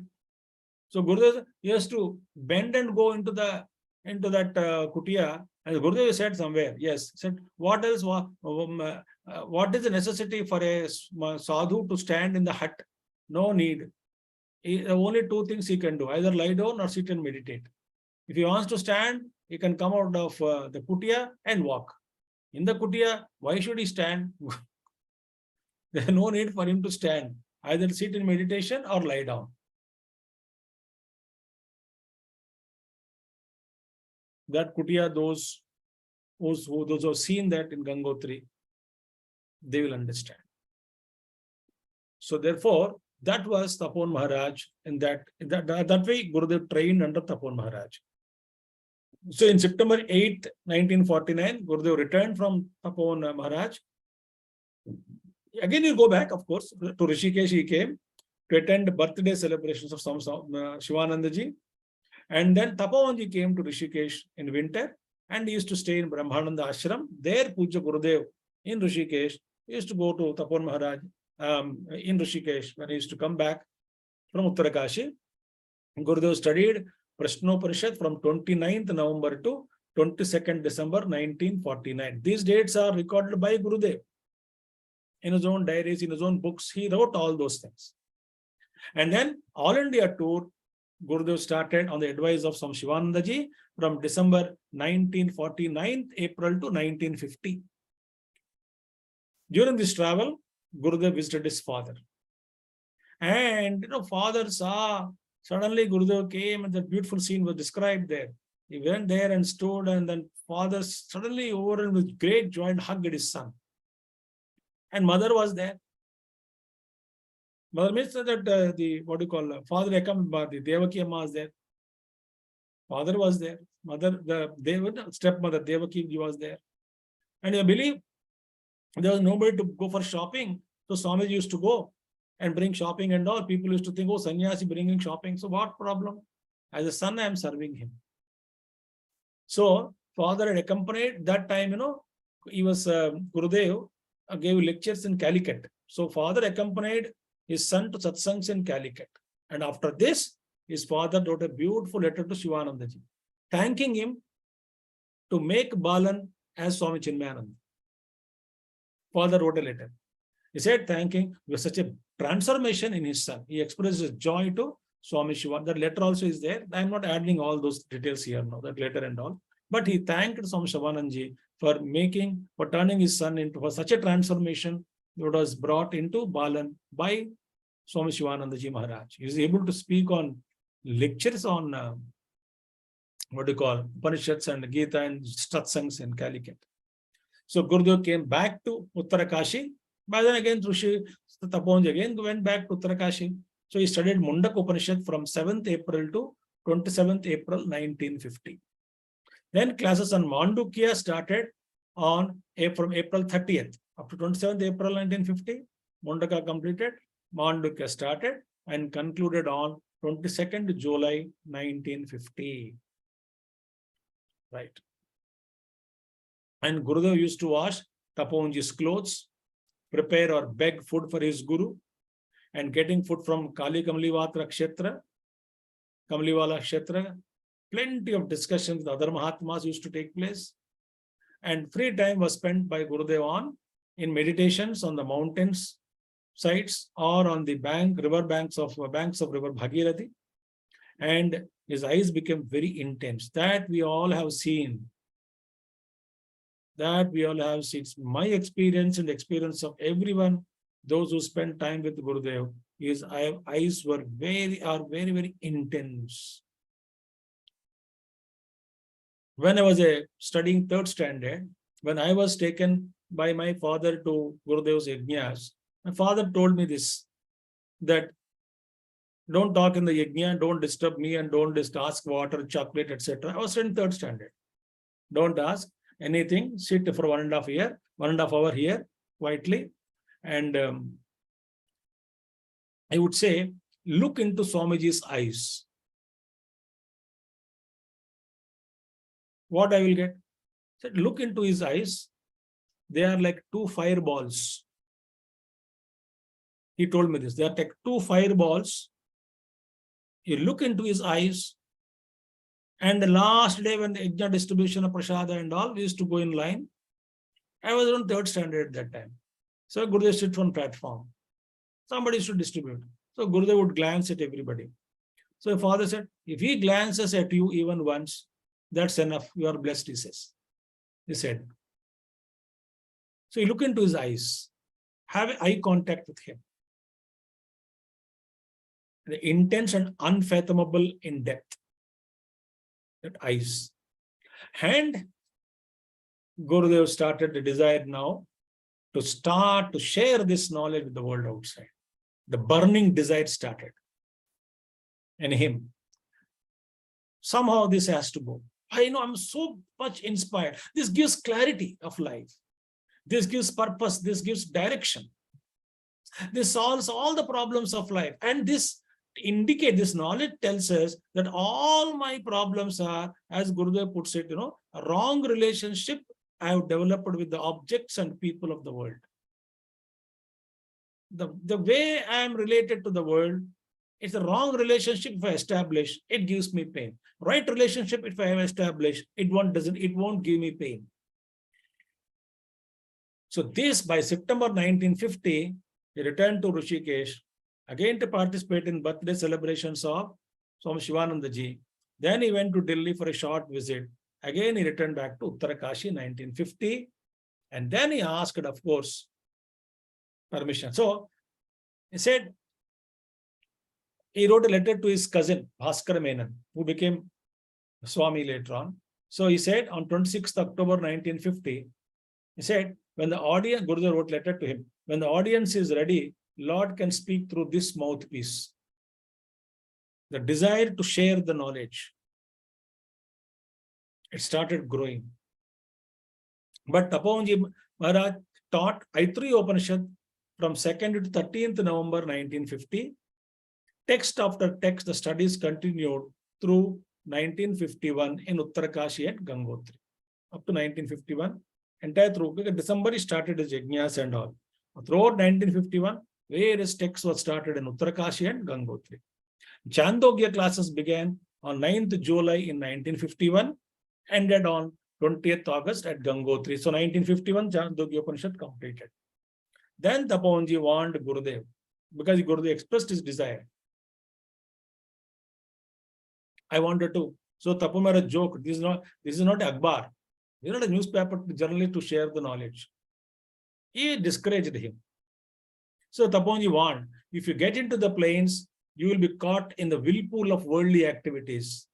So Gurudev has to bend and go into that kutia. And Gurudev said somewhere, yes, said, what is the necessity for a sadhu to stand in the hut? No need. Only 2 things he can do, either lie down or sit and meditate. If he wants to stand, he can come out of the kutia and walk. In the kutia, why should he stand? There is no need for him to stand. Either sit in meditation or lie down. That kutia, those those who have seen that in Gangotri, they will understand. So therefore, that was Tapon Maharaj. In that way, Gurudev trained under Tapon Maharaj. So in September 8th, 1949, Gurudev returned from Tapon Maharaj. Again, you go back, of course, to Rishikesh. He came to attend birthday celebrations of Shivanandaji. And then Tapovanji came to Rishikesh in winter, and he used to stay in Brahmananda Ashram. There, Pujya Gurudev in Rishikesh, he used to go to Tapon Maharaj in Rishikesh when he used to come back from Uttarakashi. Gurudev studied Prashnoparishad from 29th November to 22nd December 1949. These dates are recorded by Gurudev. In his own diaries, in his own books, he wrote all those things. And then All India tour, Gurudev started on the advice of Swami Shivanandaji from December 1949, April to 1950. During this travel, Gurudev visited his father. And father saw, suddenly Gurudev came and that beautiful scene was described there. He went there and stood, and then father suddenly overwhelmed with great joy and hugged his son. And mother was there. Mother means that father accompanied, the Devaki Amma was there. Father was there. Mother, the stepmother Devaki was there. And you believe there was nobody to go for shopping. So Swami used to go and bring shopping and all. People used to think, oh, sannyasi bringing shopping. So what problem? As a son, I am serving him. So father had accompanied that time, he was Gurudev gave lectures in Calicut. So father accompanied his son to satsangs in Calicut. And after this, his father wrote a beautiful letter to Shivanandaji, thanking him to make Balan as Swami Chinmayananda. Father wrote a letter. He said, thanking, there was such a transformation in his son. He expressed his joy to Swami Shiva. That letter also is there. I am not adding all those details here now, that letter and all. But he thanked Swami Shivanandaji for turning his son into such a transformation that was brought into Balan by Swami Shivanandaji Maharaj. He is able to speak on lectures on Upanishads and Gita and Satsangs in Calicut. So Gurudev came back to Uttarakashi. By then again, Taponji again went back to Uttarakashi. So he studied Mundak Upanishad from 7th April to 27th April 1950. Then classes on Mandukya started from April 30th. Up to 27th April 1950, Mundaka completed, Mandukya started and concluded on 22nd July 1950. Right. And Gurudev used to wash Taponji's clothes, prepare or beg food for his Guru, and getting food from Kali Kamliwala Kshetra. Plenty of discussions with other Mahatmas used to take place. And free time was spent by Gurudev in meditations on the mountains sides or on the river banks of river Bhagirathi. And his eyes became very intense. That we all have seen. My experience and the experience of everyone, those who spend time with Gurudev, his eyes are very, very intense. When I was studying 3rd standard, when I was taken by my father to Gurudev's yajnas, my father told me this, that don't talk in the yajna, don't disturb me, and don't just ask water, chocolate, etc. I was in 3rd standard. Don't ask anything, sit for 1.5 hour here, quietly. And I would say, look into Swamiji's eyes. What I will get? Said, look into his eyes. They are like 2 fireballs. He told me this. They are like 2 fireballs. You look into his eyes. And the last day when the yajna distribution of prasada and all, we used to go in line. I was on 3rd standard at that time. So Gurudev sit on platform. Somebody should distribute. So Gurudev would glance at everybody. So the father said, if he glances at you even once, that's enough. You are blessed, he says. He said. So you look into his eyes. Have eye contact with him. The intense and unfathomable in depth. That eyes. And Gurudev started the desire now to start to share this knowledge with the world outside. The burning desire started in him. Somehow this has to go. I'm so much inspired. This gives clarity of life. This gives purpose. This gives direction. This solves all the problems of life. And this knowledge tells us that all my problems are, as Gurudev puts it, a wrong relationship I have developed with the objects and people of the world. The way I am related to the world, it's a wrong relationship. If I establish, it gives me pain. Right relationship, if I have established, it won't give me pain. So this, by September 1950, he returned to Rishikesh, again to participate in birthday celebrations of Swami Shivananda ji. Then he went to Delhi for a short visit. Again, he returned back to Uttarakashi 1950. And then he asked, of course, permission. So he said, he wrote a letter to his cousin, Bhaskar Menon, who became Swami later on. So he said on 26th October 1950, he said, when the audience, Gurudev wrote a letter to him, when the audience is ready, Lord can speak through this mouthpiece. The desire to share the knowledge. It started growing. But Tapovanji Maharaj taught Aitri Upanishad from 2nd to 13th November 1950. Text after text, the studies continued through 1951 in Uttarakashi at Gangotri. Up to 1951, entire through, because December he started his yajnas and all. Throughout 1951, various texts were started in Uttarakashi and Gangotri. Chandogya classes began on 9th July in 1951, ended on 20th August at Gangotri. So 1951, Chandogya Upanishad completed. Then Tapovanji warned Gurudev, because Gurudev expressed his desire. I wanted to. So Tapu Maharaj joked, this is not Akbar. This is not a newspaper journalist to share the knowledge. He discouraged him. So Tapovanji warned, if you get into the plains, you will be caught in the whirlpool of worldly activities.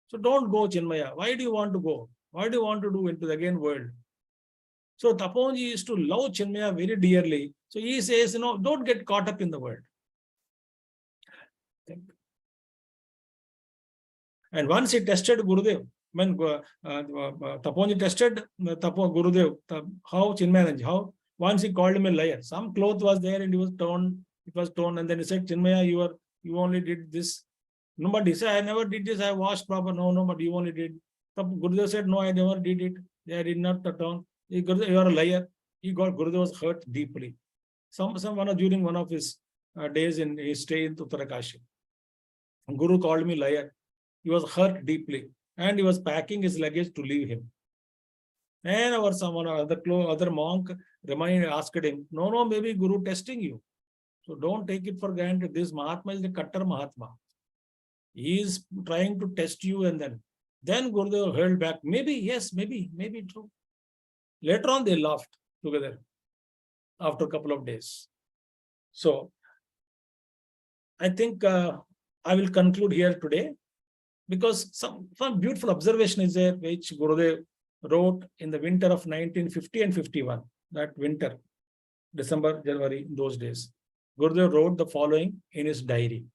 So don't go, Chinmaya. Why do you want to go? Why do you want to do into the again world? So Tapovanji used to love Chinmaya very dearly. So he says, don't get caught up in the world. And once he tested Gurudev, when Tapovanji tested Gurudev, how Chinmayananda, how once he called him a liar. Some cloth was there and it was torn, and then he said, Chinmaya, you only did this. Nobody said, I never did this, I washed proper. No, but you only did. Gurudev said, no, I never did it. I did not turn. You are a liar. Gurudev was hurt deeply. During one of his days in his stay in Uttarakashi, Guru called me liar. He was hurt deeply, and he was packing his luggage to leave him. And other monk asked him, no, maybe Guru testing you. So don't take it for granted. This Mahatma is the Kattar Mahatma. He is trying to test you, and then Gurudev held back. Maybe, yes, maybe true. Later on, they laughed together after a couple of days. So I think I will conclude here today, because some beautiful observation is there, which Gurudev wrote in the winter of 1950 and 51, that winter, December, January, those days. Gurudev wrote the following in his diary,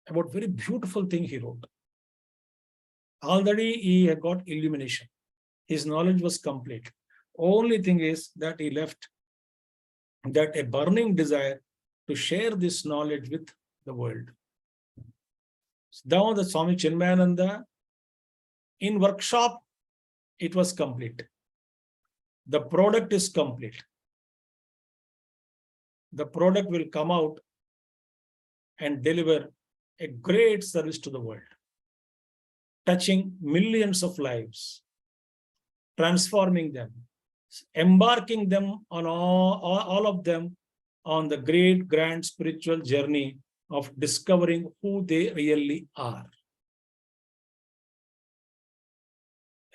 about very beautiful thing he wrote. Already he had got illumination. His knowledge was complete. Only thing is that he left that a burning desire to share this knowledge with the world. Now the Swami Chinmayananda, in workshop, it was complete. The product is complete. The product will come out and deliver a great service to the world, touching millions of lives, transforming them, embarking them on all of them on the great, grand spiritual journey of discovering who they really are.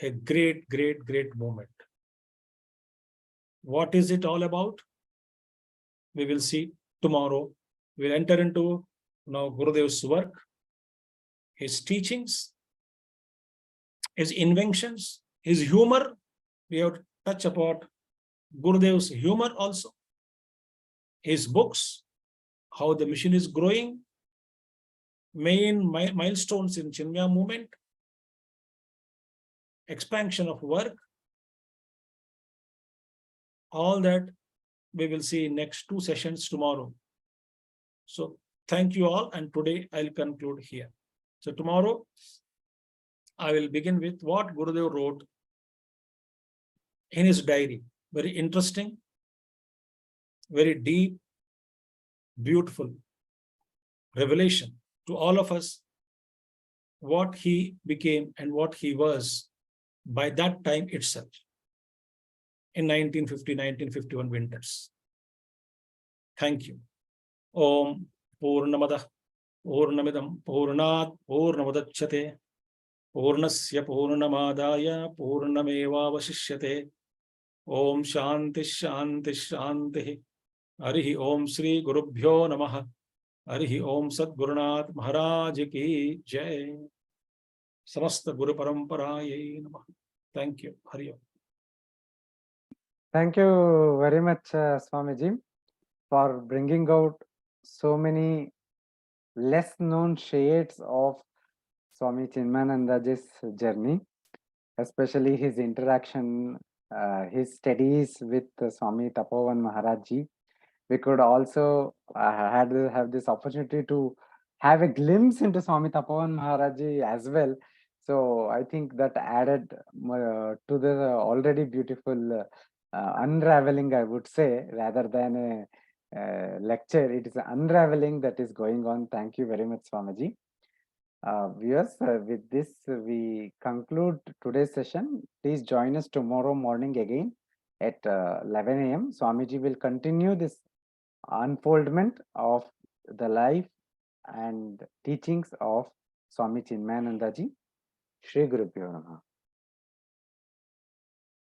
A great, great, great moment. What is it all about? We will see tomorrow. We'll enter into now Gurudev's work, his teachings, his inventions, His humor, we have to touch upon Gurudev's humor also. His books, how the mission is growing, main milestones in Chinmaya movement, expansion of work, all that we will see in next 2 sessions tomorrow. So thank you all, and today I'll conclude here. So tomorrow I will begin with what Gurudev wrote in his diary. Very interesting, very deep, beautiful revelation to all of us, what he became and what he was by that time itself, in 1950-1951 winters. Thank you. Om Purnamadah Purnamidam Purnat Purnamadachyate Purnasya Purnamadaya Purnamevavashishyate. Om Shanti Shanti Shanti. Harihi Om Shri Gurubhyo Namaha. Harihi Om Sadgurunath Maharaj Ki Jai. Samasta Guru Paramparaye Namaha. Thank you. Hari Om. Thank you very much, Swamiji, for bringing out so many less known shades of Swami Chinmayanandaji's journey, especially his interaction, his studies with Swami Tapovan Maharaj Ji. We could also have this opportunity to have a glimpse into Swami Tapovan Maharaj Ji as well. So I think that added to the already beautiful unraveling, I would say, rather than a lecture. It is unraveling that is going on. Thank you very much, Swamiji. Viewers, with this, we conclude today's session. Please join us tomorrow morning again at 11 a.m. Swamiji will continue this unfoldment of the life and teachings of Swami Chinmayananda Ji. Shri Gurubhyo Namaha.